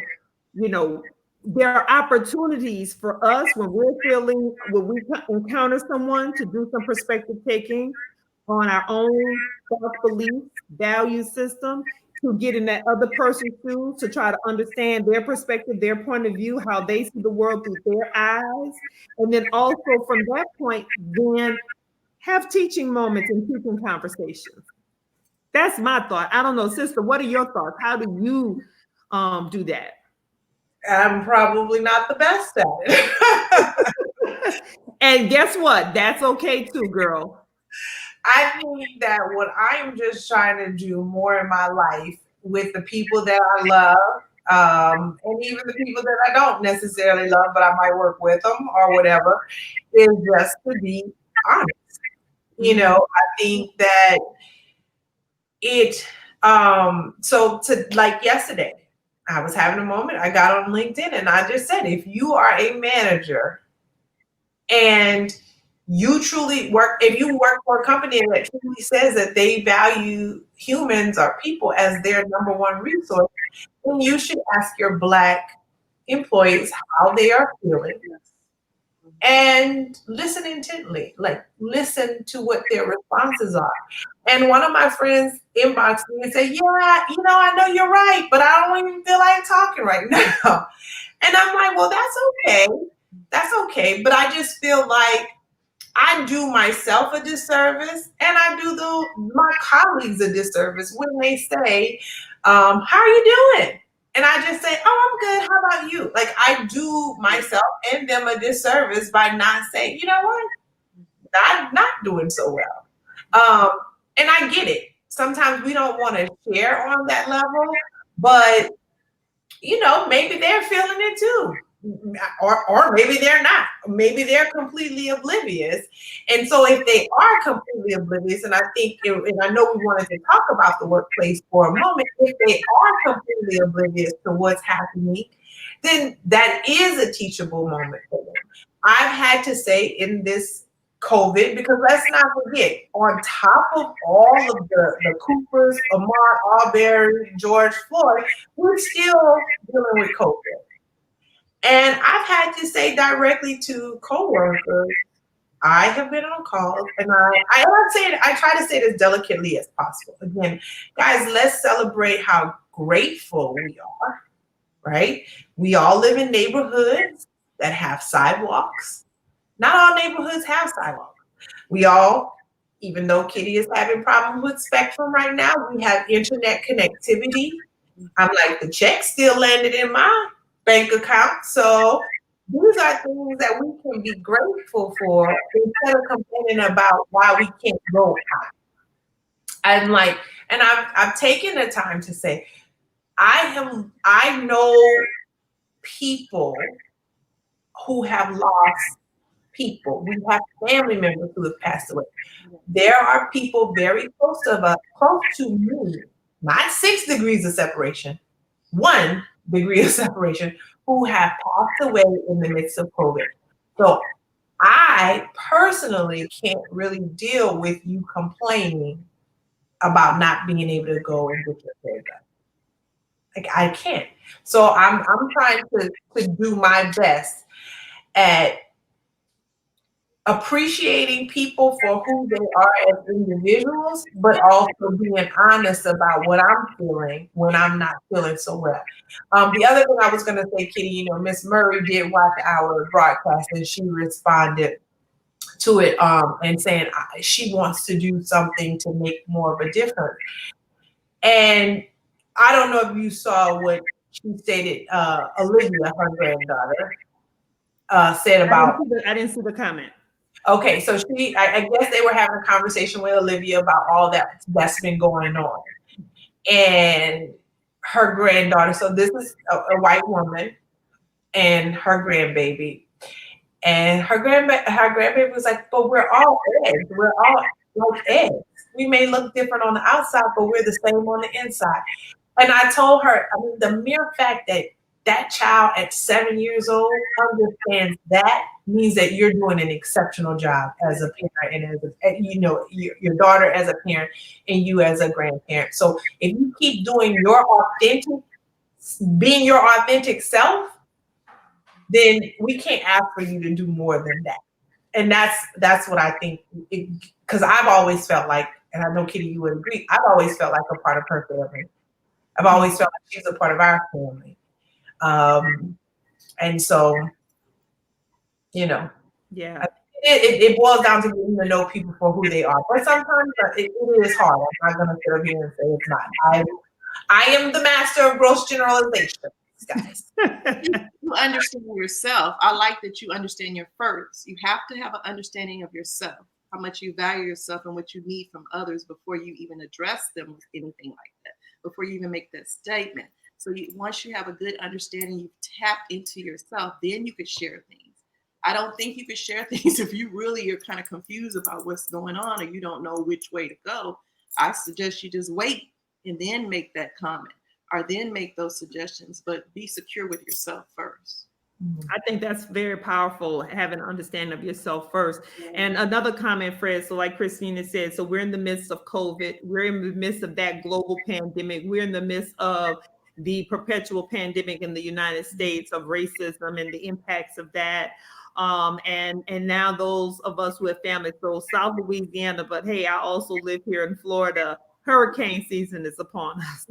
you know, there are opportunities for us when we encounter someone, to do some perspective taking on our own self-belief, value system, to get in that other person's shoes, to try to understand their perspective, their point of view, how they see the world through their eyes. And then also from that point, then have teaching moments and teaching conversations. That's my thought. I don't know, sister, what are your thoughts? How do you do that? I'm probably not the best at it. And guess what? That's okay too, girl. I think that what I'm just trying to do more in my life with the people that I love, and even the people that I don't necessarily love, but I might work with them or whatever, is just to be honest. I think that it, so to like yesterday, I was having a moment. I got on LinkedIn and I just said, if you are a manager and you truly work, if you work for a company that truly says that they value humans or people as their number one resource, then you should ask your Black employees how they are feeling and listen intently, like listen to what their responses are. And one of my friends inboxed me and said, yeah, I know you're right, but I don't even feel like talking right now. And I'm like, well, that's okay. That's okay. But I just feel like I do myself a disservice and I do my colleagues a disservice when they say, how are you doing? And I just say, oh, I'm good. How about you? Like I do myself and them a disservice by not saying, you know what? I'm not doing so well. And I get it. Sometimes we don't want to share on that level, but maybe they're feeling it too. Or maybe they're not. Maybe they're completely oblivious. And so if they are completely oblivious, and I think, and I know we wanted to talk about the workplace for a moment, if they are completely oblivious to what's happening, then that is a teachable moment for them. I've had to say in this COVID, because let's not forget, on top of all of the Coopers, Ahmaud Arbery, George Floyd, we're still dealing with COVID. And I've had to say directly to coworkers, I have been on calls, and I try to say it as delicately as possible. Again, guys, let's celebrate how grateful we are, right? We all live in neighborhoods that have sidewalks. Not all neighborhoods have sidewalks. We all, even though Kitty is having problems with Spectrum right now, we have internet connectivity. I'm like, the check still landed in my bank account. So these are things that we can be grateful for instead of complaining about why we can't go out. I'm like, and I've taken the time to say, I know people who have lost people. We have family members who have passed away. There are people very close to me, not 6 degrees of separation, 1 degree of separation, who have passed away in the midst of COVID. So I personally can't really deal with you complaining about not being able to go and get your hair done. Like I can't. So I'm trying to do my best at appreciating people for who they are as individuals, but also being honest about what I'm feeling when I'm not feeling so well. The other thing I was going to say, Kitty, Miss Murray did watch our broadcast and she responded to it and saying she wants to do something to make more of a difference. And I don't know if you saw what she stated, Olivia, her granddaughter, said about. I didn't see the comment. Okay, so I guess they were having a conversation with Olivia about all that's been going on. And her granddaughter, so this is a white woman and her grandbaby. And her grandbaby was like, but we're all eggs. We're all like eggs. We may look different on the outside, but we're the same on the inside. And I told her, the mere fact that that child at 7 years old understands that means that you're doing an exceptional job as a parent and your daughter as a parent and you as a grandparent. So if you keep doing being your authentic self, then we can't ask for you to do more than that. And that's what I think, because I've always felt like, and I know Kitty, you would agree, I've always felt like a part of her family. I've always felt like she's a part of our family. And so, yeah, it boils down to getting to know people for who they are. But sometimes it is hard. I'm not going to sit here and say it's not. I am the master of gross generalization, guys. You understand yourself. I like that you understand your first. You have to have an understanding of yourself, how much you value yourself and what you need from others before you even address them with anything like that. before you even make that statement. So once you have a good understanding, you've tapped into yourself, then you could share things. I don't think you could share things if you really are kind of confused about what's going on or you don't know which way to go. I suggest you just wait and then make that comment or then make those suggestions, but be secure with yourself first. I think that's very powerful, having an understanding of yourself first. And another comment, Fred, so like Christina said, so we're in the midst of COVID. We're in the midst of that global pandemic. We're in the midst of the perpetual pandemic in the United States of racism and the impacts of that. And now those of us who have families, so South Louisiana, but hey, I also live here in Florida. Hurricane season is upon us.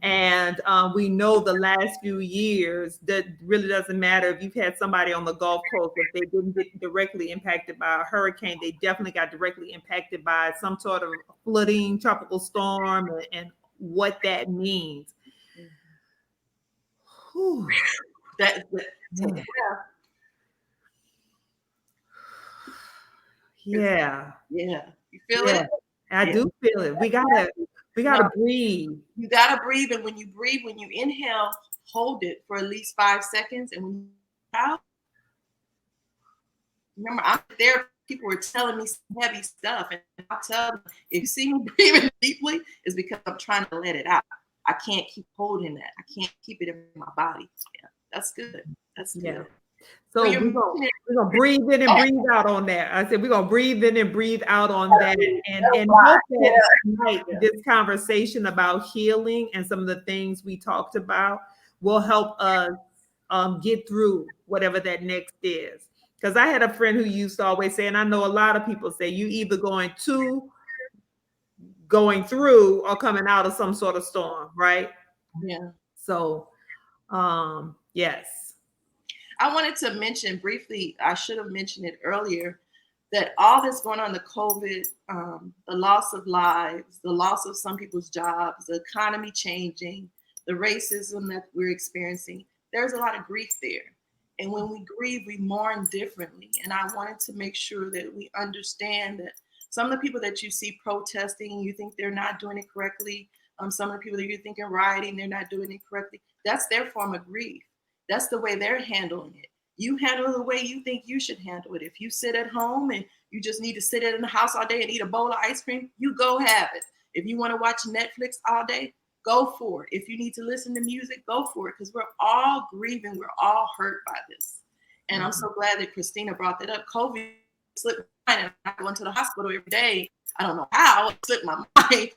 And we know the last few years that really doesn't matter if you've had somebody on the Gulf Coast, if they didn't get directly impacted by a hurricane, they definitely got directly impacted by some sort of flooding, tropical storm, and what that means. Whew. Yeah. You feel it? I do feel it. We gotta breathe. You gotta breathe, and when you breathe, when you inhale, hold it for at least 5 seconds, and when you out, remember, I'm there. People were telling me some heavy stuff, and I'll tell them, if you see me breathing deeply, it's because I'm trying to let it out. I can't keep holding that. I can't keep it in my body. Yeah, that's good. That's good. Yeah. So we're gonna breathe in and breathe out on that. I said we're gonna breathe in and breathe out on that, and hope that tonight, this conversation about healing and some of the things we talked about will help us get through whatever that next is. Because I had a friend who used to always say, and I know a lot of people say, you either going through or coming out of some sort of storm, right? Yeah. So, yes. I wanted to mention briefly, I should have mentioned it earlier, that all that's going on, the COVID, the loss of lives, the loss of some people's jobs, the economy changing, the racism that we're experiencing, there's a lot of grief there. And when we grieve, we mourn differently. And I wanted to make sure that we understand that some of the people that you see protesting, you think they're not doing it correctly. Some of the people that you think are rioting, they're not doing it correctly. That's their form of grief. That's the way they're handling it. You handle it the way you think you should handle it. If you sit at home and you just need to sit in the house all day and eat a bowl of ice cream, you go have it. If you want to watch Netflix all day, go for it. If you need to listen to music, go for it, because we're all grieving. We're all hurt by this. And I'm so glad that Christina brought that up. COVID slipped my mind, and I'm going to the hospital every day. I don't know how it slipped my mind.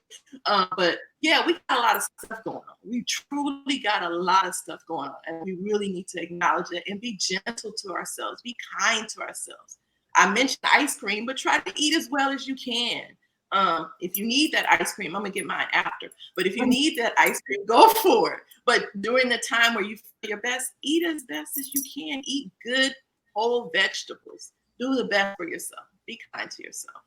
But yeah, we got a lot of stuff going on. We truly got a lot of stuff going on. And we really need to acknowledge it and be gentle to ourselves. Be kind to ourselves. I mentioned ice cream, but try to eat as well as you can. If you need that ice cream, I'm going to get mine after. But if you need that ice cream, go for it. But during the time where you feel your best, eat as best as you can. Eat good, whole vegetables. Do the best for yourself. Be kind to yourself.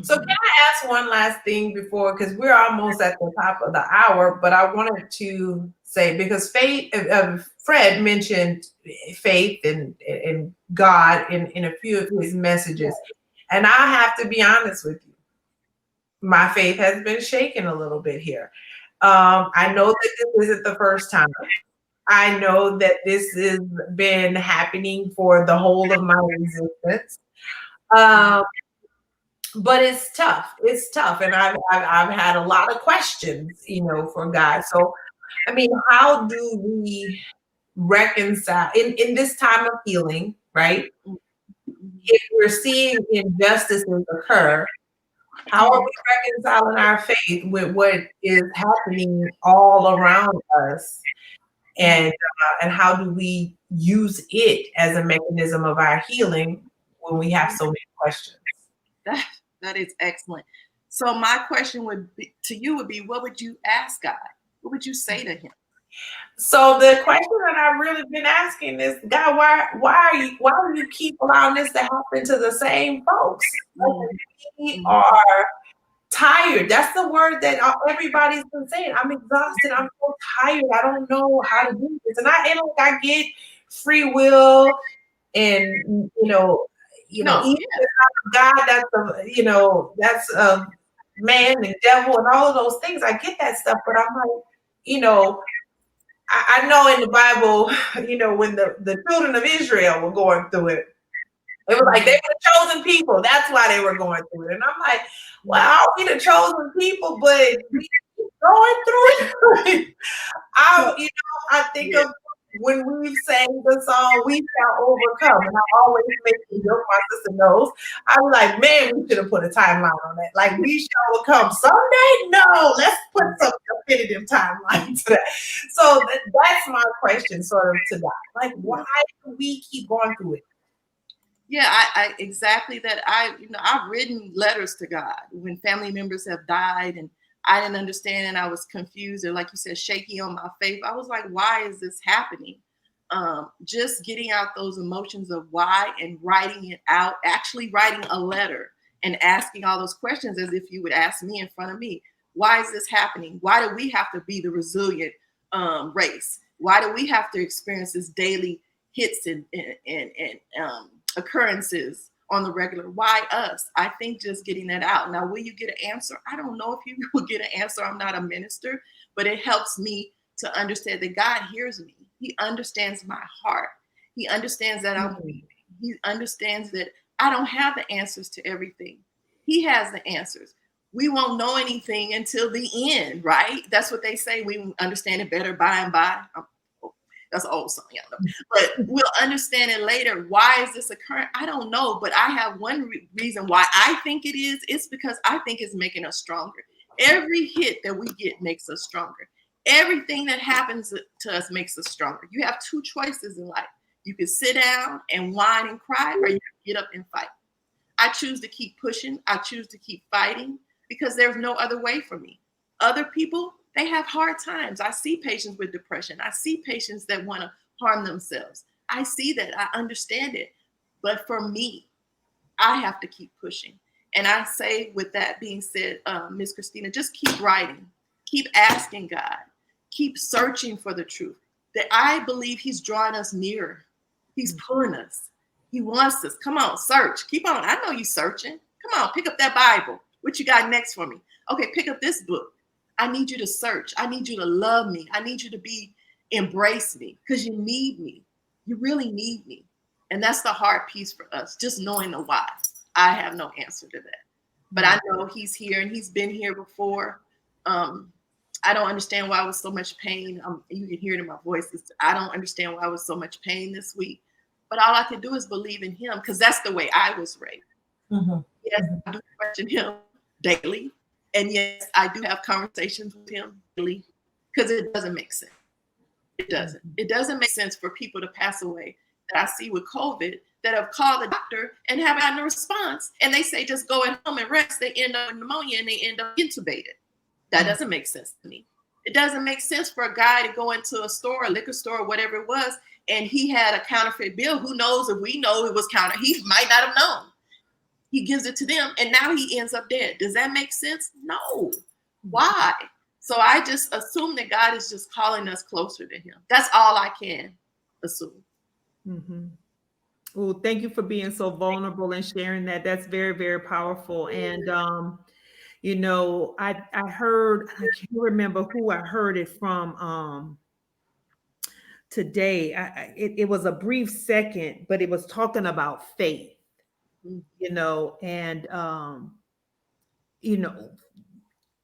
So can I ask one last thing before, because we're almost at the top of the hour, but I wanted to say, because Fred mentioned faith and God in a few of his messages. And I have to be honest with you. My faith has been shaken a little bit here. I know that this isn't the first time. I know that this has been happening for the whole of my existence. But it's tough. It's tough. And I've had a lot of questions, for God. So, I mean, how do we reconcile in this time of healing, right? If we're seeing injustices occur, how are we reconciling our faith with what is happening all around us? And how do we use it as a mechanism of our healing when we have so many questions? That is excellent. So my question would be, what would you ask God? What would you say to him? So the question that I've really been asking is, God, why do you keep allowing this to happen to the same folks? We are tired. That's the word that everybody's been saying. I'm exhausted. I'm so tired. I don't know how to do this. And I get free will, and even God, that's man and devil and all of those things. I get that stuff, but I'm like, you know, I know in the Bible, you know, when the children of Israel were going through it, it was like they were the chosen people. That's why they were going through it. And I'm like, well, we the chosen people, but we keep going through it. I think of when we've sang the song, "We Shall Overcome," and I always make the joke, my sister knows. I'm like, man, we should have put a timeline on that. Like, we shall overcome someday. No, let's put some definitive timeline to that. So that's my question, sort of, to God. Like, why do we keep going through it? Yeah, I exactly that. I've written letters to God when family members have died and I didn't understand and I was confused or, like you said, shaky on my faith. I was like, why is this happening? Just getting out those emotions of why and writing it out, actually writing a letter and asking all those questions as if you would ask me in front of me. Why is this happening? Why do we have to be the resilient race? Why do we have to experience this daily hits and occurrences on the regular? Why us? I think just getting that out. Now, will you get an answer? I don't know if you will get an answer. I'm not a minister, but it helps me to understand that God hears me. He understands my heart. He understands that I'm weak. He understands that I don't have the answers to everything. He has the answers. We won't know anything until the end, right? That's what they say. We understand it better by and by. That's an old song, y'all know. But we'll understand it later. Why is this occurring? I don't know, but I have one reason why I think it is. It's because I think it's making us stronger. Every hit that we get makes us stronger. Everything that happens to us makes us stronger. You have two choices in life. You can sit down and whine and cry, or you can get up and fight. I choose to keep pushing. I choose to keep fighting because there's no other way for me. Other people, they have hard times. I see patients with depression. I see patients that want to harm themselves. I see that. I understand it. But for me, I have to keep pushing. And I say, with that being said, Miss Christina, just keep writing. Keep asking God. Keep searching for the truth. That I believe He's drawing us nearer. He's pulling us. He wants us. Come on, search. Keep on. I know you're searching. Come on, pick up that Bible. What you got next for me? Okay, pick up this book. I need you to search. I need you to love me. I need you to embrace me because you need me. You really need me. And that's the hard piece for us, just knowing the why. I have no answer to that. But I know He's here and He's been here before. I don't understand why it was so much pain. You can hear it in my voice. I don't understand why it was so much pain this week. But all I can do is believe in Him because that's the way I was raised. Mm-hmm. Yes, I do question Him daily. And yes, I do have conversations with Him daily because it doesn't make sense. It doesn't. It doesn't make sense for people to pass away that I see with COVID that have called the doctor and haven't gotten a response. And they say, just go at home and rest. They end up with pneumonia and they end up intubated. That doesn't make sense to me. It doesn't make sense for a guy to go into a store, a liquor store, whatever it was, and he had a counterfeit bill. Who knows if we know it was counterfeit? He might not have known. He gives it to them, and now he ends up dead. Does that make sense? No. Why? So I just assume that God is just calling us closer to Him. That's all I can assume. Mm-hmm. Well, thank you for being so vulnerable and sharing that. That's very, very powerful. And you know, I heard, I can't remember who I heard it from today. It was a brief second, but it was talking about faith. You know, and you know,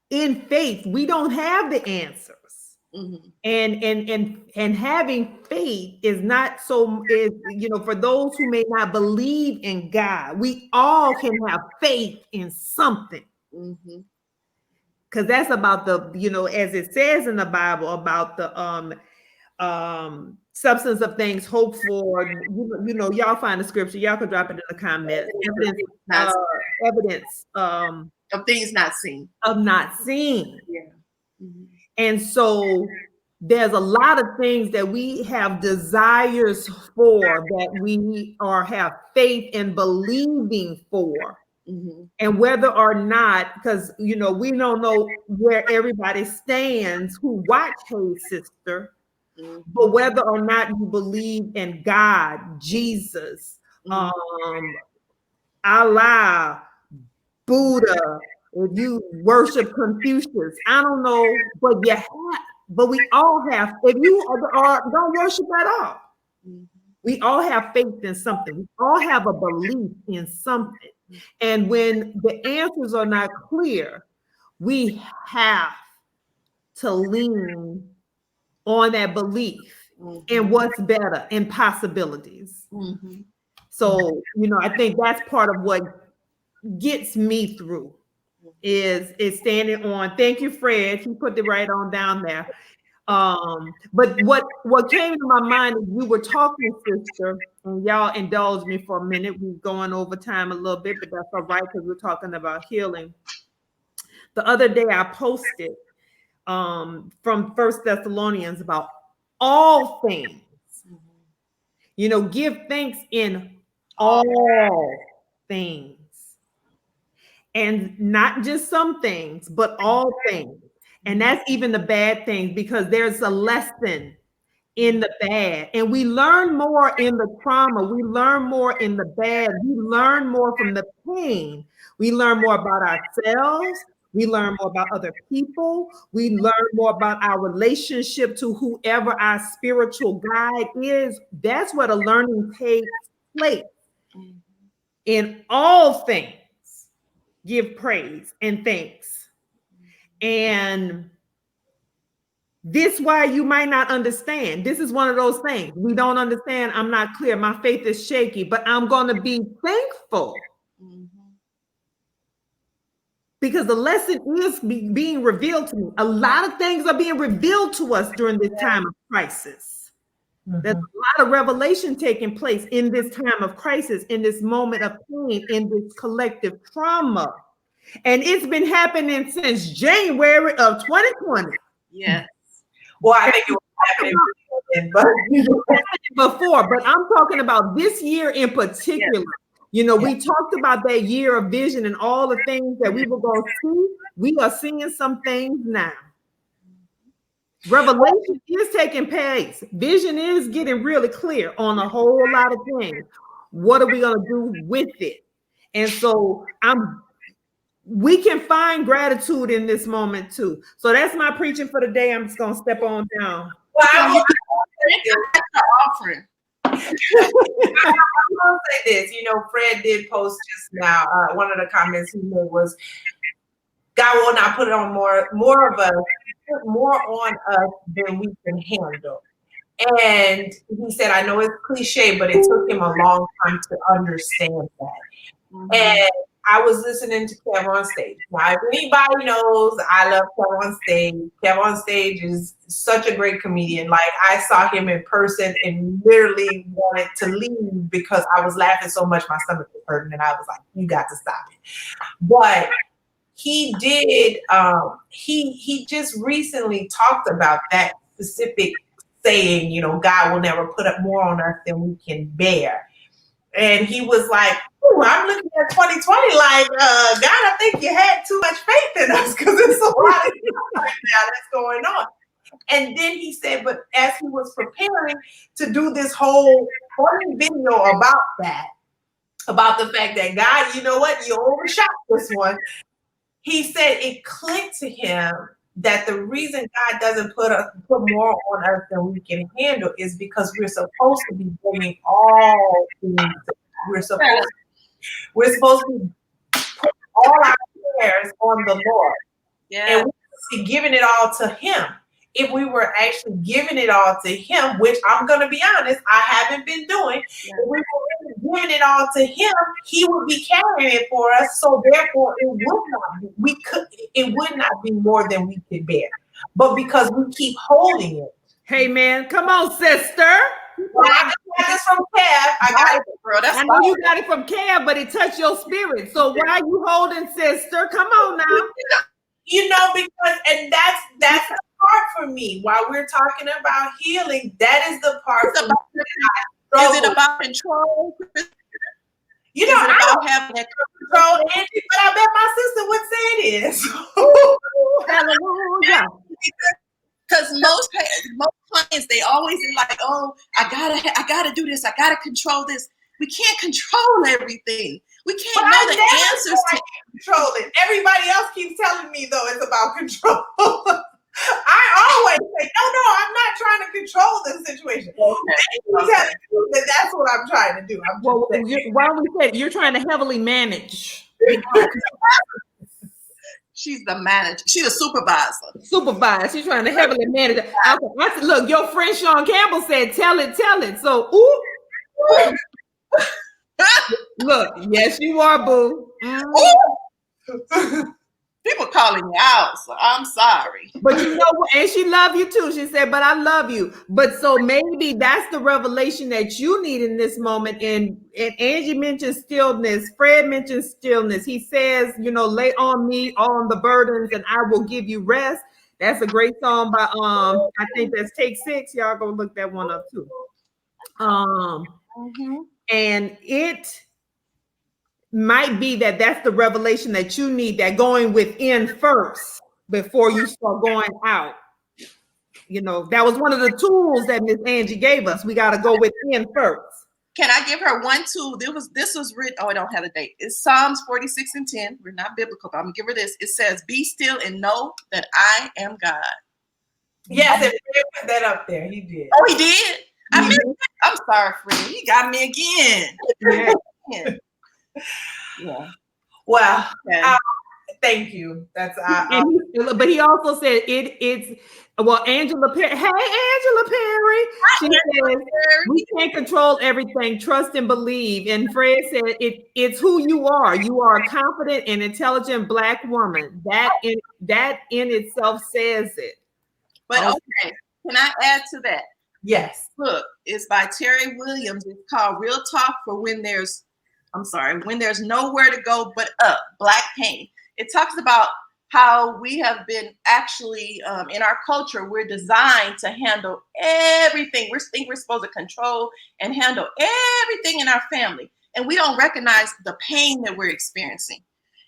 in faith, we don't have the answers. Mm-hmm. And having faith is not so, is, you know, for those who may not believe in God, we all can have faith in something. Mm-hmm. Because that's about the, you know, as it says in the Bible about the substance of things hoped for. You know, y'all find the scripture. Y'all can drop it in the comments. Evidence of things not seen. Of not seen. Yeah. Mm-hmm. And so there's a lot of things that we have desires for that we have faith in believing for. Mm-hmm. And whether or not, because, you know, we don't know where everybody stands who watch Hey Sister, mm-hmm. but whether or not you believe in God, Jesus, mm-hmm. Allah, Buddha, if you worship Confucius, I don't know, but but we all have. If you don't worship at all, we all have faith in something. We all have a belief in something. And when the answers are not clear, we have to lean on that belief and what's better and possibilities. So, I think that's part of what gets me through is standing on. Thank you, Fred. He put it right on down there. But what came to my mind as you were talking, sister, and y'all indulge me for a minute. We're going over time a little bit, but that's all right because we're talking about healing. The other day I posted from First Thessalonians about all things. Give thanks in all things. And not just some things, but all things. And that's even the bad things, because there's a lesson in the bad. And we learn more in the trauma. We learn more in the bad. We learn more from the pain. We learn more about ourselves. We learn more about other people. We learn more about our relationship to whoever our spiritual guide is. That's where the learning takes place. In all things, give praise and thanks. And this why you might not understand. This is one of those things. We don't understand. I'm not clear. My faith is shaky, but I'm going to be thankful. Because the lesson is being revealed to me. A lot of things are being revealed to us during this time of crisis. There's a lot of revelation taking place in this time of crisis, in this moment of pain, in this collective trauma. And it's been happening since January of 2020. Yes. Well, I think it was happening before, but I'm talking about this year in particular. We talked about that year of vision and all the things that we were going to see. We are seeing some things now. Revelation is taking place. Vision is getting really clear on a whole lot of things. What are we going to do with it? And so we can find gratitude in this moment too. So that's my preaching for the day. I'm just going to step on down. Well, I will offering. I will say this. Fred did post just now. One of the comments he made was, God will not put it on more on us than we can handle. And he said, I know it's cliche, but it took him a long time to understand that. And I was listening to Kev on Stage. Now, if anybody knows, I love Kev on Stage. Kev on Stage is such a great comedian. Like, I saw him in person and literally wanted to leave because I was laughing so much my stomach was hurting, and I was like, you got to stop it. But he did, he just recently talked about that specific saying, God will never put up more on us than we can bear. And he was like, I'm looking at 2020 like, God, I think you had too much faith in us, because there's a lot of things right now that's going on. And then he said, but as he was preparing to do this whole funny video about the fact that, God, you know what, you overshot this one. He said it clicked to him that the reason God doesn't put more on us than we can handle is because we're supposed to be bringing all things. We're supposed to be putting all our prayers on the Lord. And we're giving it all to Him. If we were actually giving it all to Him, which I'm going to be honest, I haven't been doing. If we were really giving it all to Him, He would be carrying it for us. So therefore, it would not be more than we could bear. But because we keep holding it. Hey, man, come on, sister. Well, I got this from Kev. I got it, bro. I know you got it from Kev, but it touched your spirit. So why are you holding, sister? Come on now. Because that's the part for me. While we're talking about healing, that is the part. Is it about control? I don't have that control, Angie, but I bet my sister would say it is. Hallelujah. Because most clients, they always are like, oh, I gotta do this. I gotta control this. We can't control everything. We can't know the answers to control it. Everybody else keeps telling me though it's about control. I always say, no, I'm not trying to control this situation. Okay. That's what I'm trying to do. Why we said you're trying to heavily manage. She's the manager. She's the supervisor. She's trying to heavily manage. I said, look, your friend Sean Campbell said, tell it. So, ooh. Look, yes, you are, boo. People calling you out, so I'm sorry. But you know what? And she loved you too. She said, but I love you. But so maybe that's the revelation that you need in this moment. And Angie mentioned stillness. Fred mentioned stillness. He says, lay on me all the burdens and I will give you rest. That's a great song by I think that's Take Six. Y'all go look that one up too. And it might be that's the revelation that you need, that going within first before you start going out. That was one of the tools that Miss Angie gave us. We got to go within first. Can I give her one tool? This was written. Oh, I don't have the date. It's Psalms 46:10. We're not biblical, but I'm gonna give her this. It says, "Be still and know that I am God." Yes, and Fred put that up there. He did. Oh, he did. I'm sorry, Fred. He got me again. Yeah. Well, thank you. That's but he also said it's Angela Perry. Hey, Angela Perry. She said we can't control everything. Trust and believe. And Fred said it's who you are. You are a confident and intelligent Black woman. That in itself says it. But okay, can I add to that? Yes. Look, it's by Terry Williams. It's called Real Talk for when there's nowhere to go but up, Black pain. It talks about how we have been actually, in our culture, we're designed to handle everything. We think we're supposed to control and handle everything in our family. And we don't recognize the pain that we're experiencing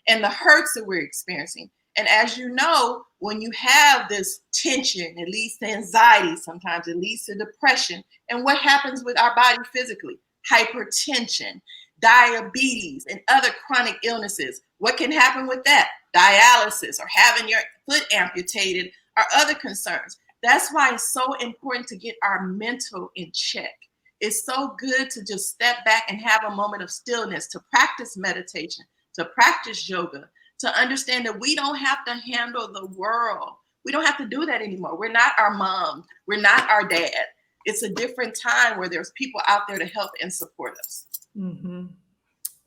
and the hurts that we're experiencing. And as you know, when you have this tension, it leads to anxiety. Sometimes it leads to depression. And what happens with our body physically? Hypertension, diabetes, and other chronic illnesses. What can happen with that? Dialysis or having your foot amputated or other concerns. That's why it's so important to get our mental in check. It's so good to just step back and have a moment of stillness, to practice meditation, to practice yoga, to understand that we don't have to handle the world. We don't have to do that anymore. We're not our mom. We're not our dad. It's a different time where there's people out there to help and support us. Mm-hmm.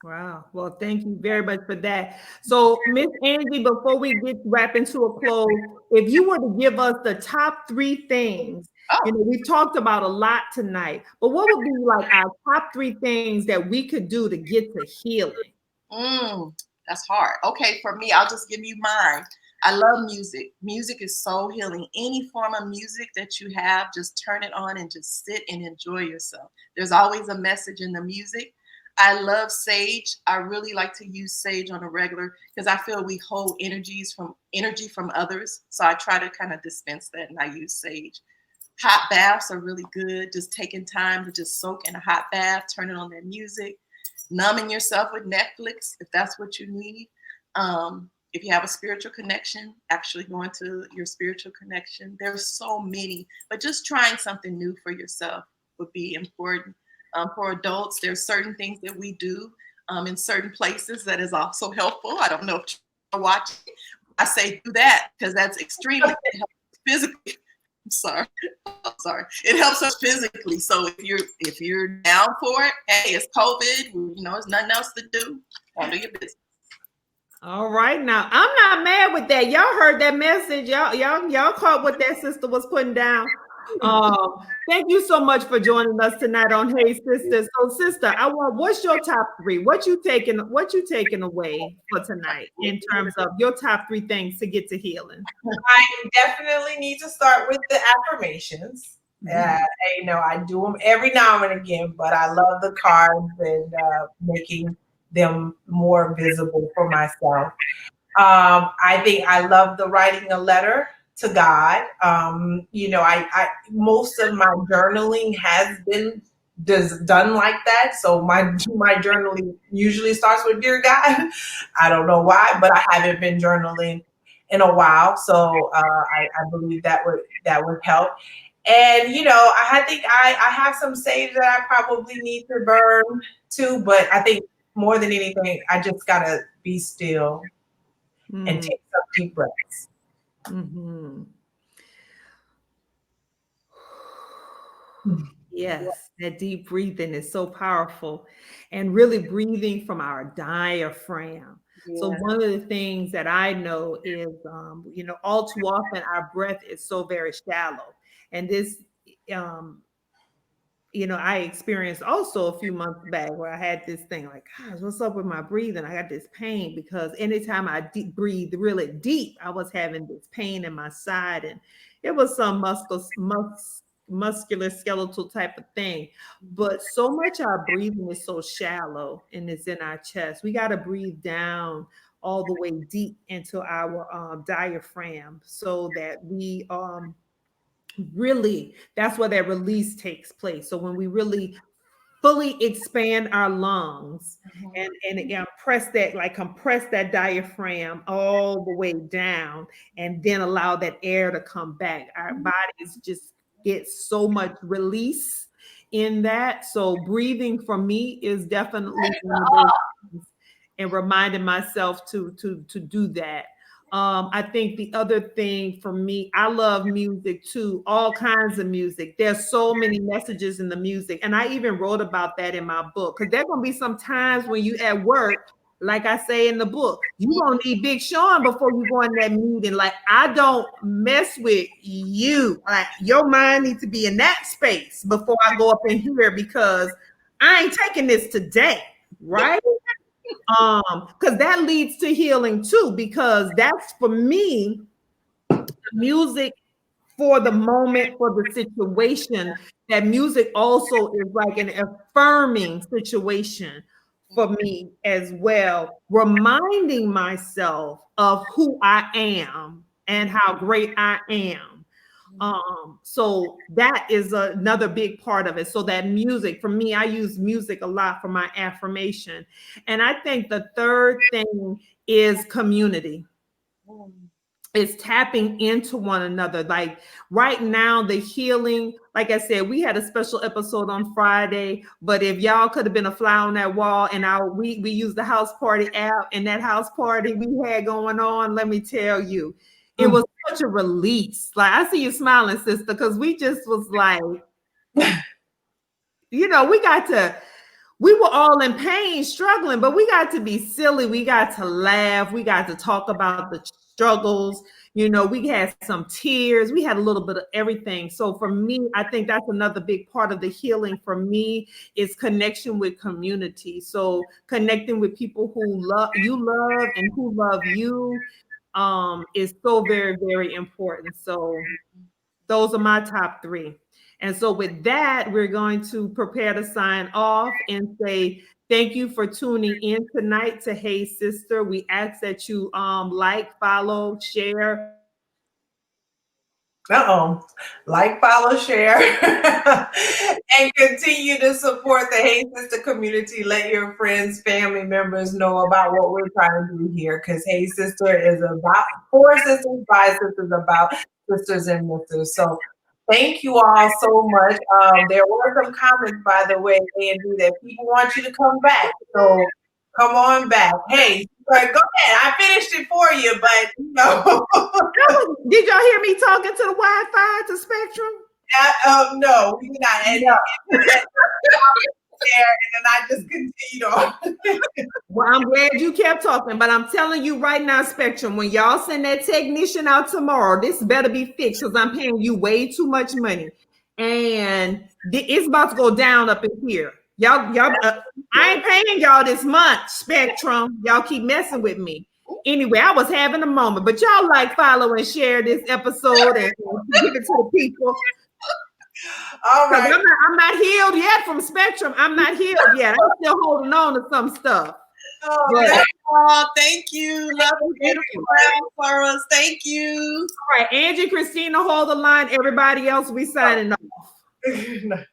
Wow. Well, thank you very much for that. So, Miss Angie, before we wrap into a close, if you were to give us the top 3 things, we talked about a lot tonight, but what would be like our top 3 things that we could do to get to healing? That's hard. Okay, for me, I'll just give you mine. I love music. Music is so healing. Any form of music that you have, just turn it on and just sit and enjoy yourself. There's always a message in the music. I love sage. I really like to use sage on a regular because I feel we hold energy from others. So I try to kind of dispense that and I use sage. Hot baths are really good. Just taking time to just soak in a hot bath, turning on that music, numbing yourself with Netflix if that's what you need. If you have a spiritual connection, actually going to your spiritual connection. There's so many, but just trying something new for yourself would be important. For adults, there's certain things that we do in certain places that is also helpful. I don't know if you're watching. I say do that because that's extremely physically. I'm sorry. It helps us physically. So if you're down for it, hey, it's COVID. There's nothing else to do. Handle your business. All right, now I'm not mad with that. Y'all heard that message. Y'all caught what that sister was putting down. Thank you so much for joining us tonight on Hey Sister. So, sister, what's your top 3? What you taking away for tonight in terms of your top 3 things to get to healing? I definitely need to start with the affirmations. I do them every now and again, but I love the cards and making them more visible for myself. I think I love the writing a letter to God. I most of my journaling has been done like that. So my journaling usually starts with Dear God. I don't know why, but I haven't been journaling in a while. So I believe that would help. And I think I have some sage that I probably need to burn too. But I think more than anything, I just gotta be still and take some deep breaths. Mm-hmm. Yes, that deep breathing is so powerful, and really breathing from our diaphragm. So Yeah. one of the things that I know is, all too often our breath is so very shallow, and this, um, I experienced also a few months back where I had this thing like, gosh, what's up with my breathing? I got this pain because anytime I breathe really deep, I was having this pain in my side, and it was some muscular skeletal type of thing. But so much our breathing is so shallow and it's in our chest. We got to breathe down all the way deep into our diaphragm so that we really, that's where that release takes place. So when we really fully expand our lungs and compress that diaphragm all the way down, and then allow that air to come back, our bodies just get so much release in that. So breathing for me is definitely one of those things, and reminding myself to do that. I think the other thing for me, I love music too, all kinds of music. There's so many messages in the music. And I even wrote about that in my book. Because there's going to be some times when you at work, like I say in the book, you going to need Big Sean before you go in that meeting. Like, I don't mess with you. Like, your mind needs to be in that space before I go up in here, because I ain't taking this today, right? Because that leads to healing too, because that's for me, music for the moment, for the situation. That music also is like an affirming situation for me as well, reminding myself of who I am and how great I am. So that is another big part of it. So that music, for me, I use music a lot for my affirmation. And I think the third thing is community. It's tapping into one another. Like right now, the healing, like I said, we had a special episode on Friday, but if y'all could have been a fly on that wall, and we used the house party app, and that house party we had going on, let me tell you, it was such a release. Like, I see you smiling, sister, because we just was like, we were all in pain, struggling, but we got to be silly. We got to laugh. We got to talk about the struggles. We had some tears. We had a little bit of everything. So for me, I think that's another big part of the healing for me, is connection with community. So connecting with people who love and who love you is so very, very important. So those are my top three. And so with that, we're going to prepare to sign off and say thank you for tuning in tonight to Hey Sister. We ask that you like, follow, share. Like, follow, share, and continue to support the Hey Sister community. Let your friends, family members know about what we're trying to do here, because Hey Sister is about for sisters, by sisters, about sisters and misters. So thank you all so much. There were some comments, by the way, Angie, that people want you to come back. So come on back. Hey, go ahead. I finished it for you, but Did y'all hear me talking to the Wi-Fi, to Spectrum? No, we did not. And then I just continued on. Well, I'm glad you kept talking, but I'm telling you right now, Spectrum, when y'all send that technician out tomorrow, this better be fixed, because I'm paying you way too much money, and it's about to go down up in here. Y'all, I ain't paying y'all this month, Spectrum. Y'all keep messing with me. Anyway, I was having a moment, but y'all like, follow, and share this episode and give it to the people. All right. I'm not healed yet from Spectrum. I'm not healed yet. I'm still holding on to some stuff. Thank you. Love you for us. Thank you. All right, Angie, Christina, hold the line. Everybody else, we signing off.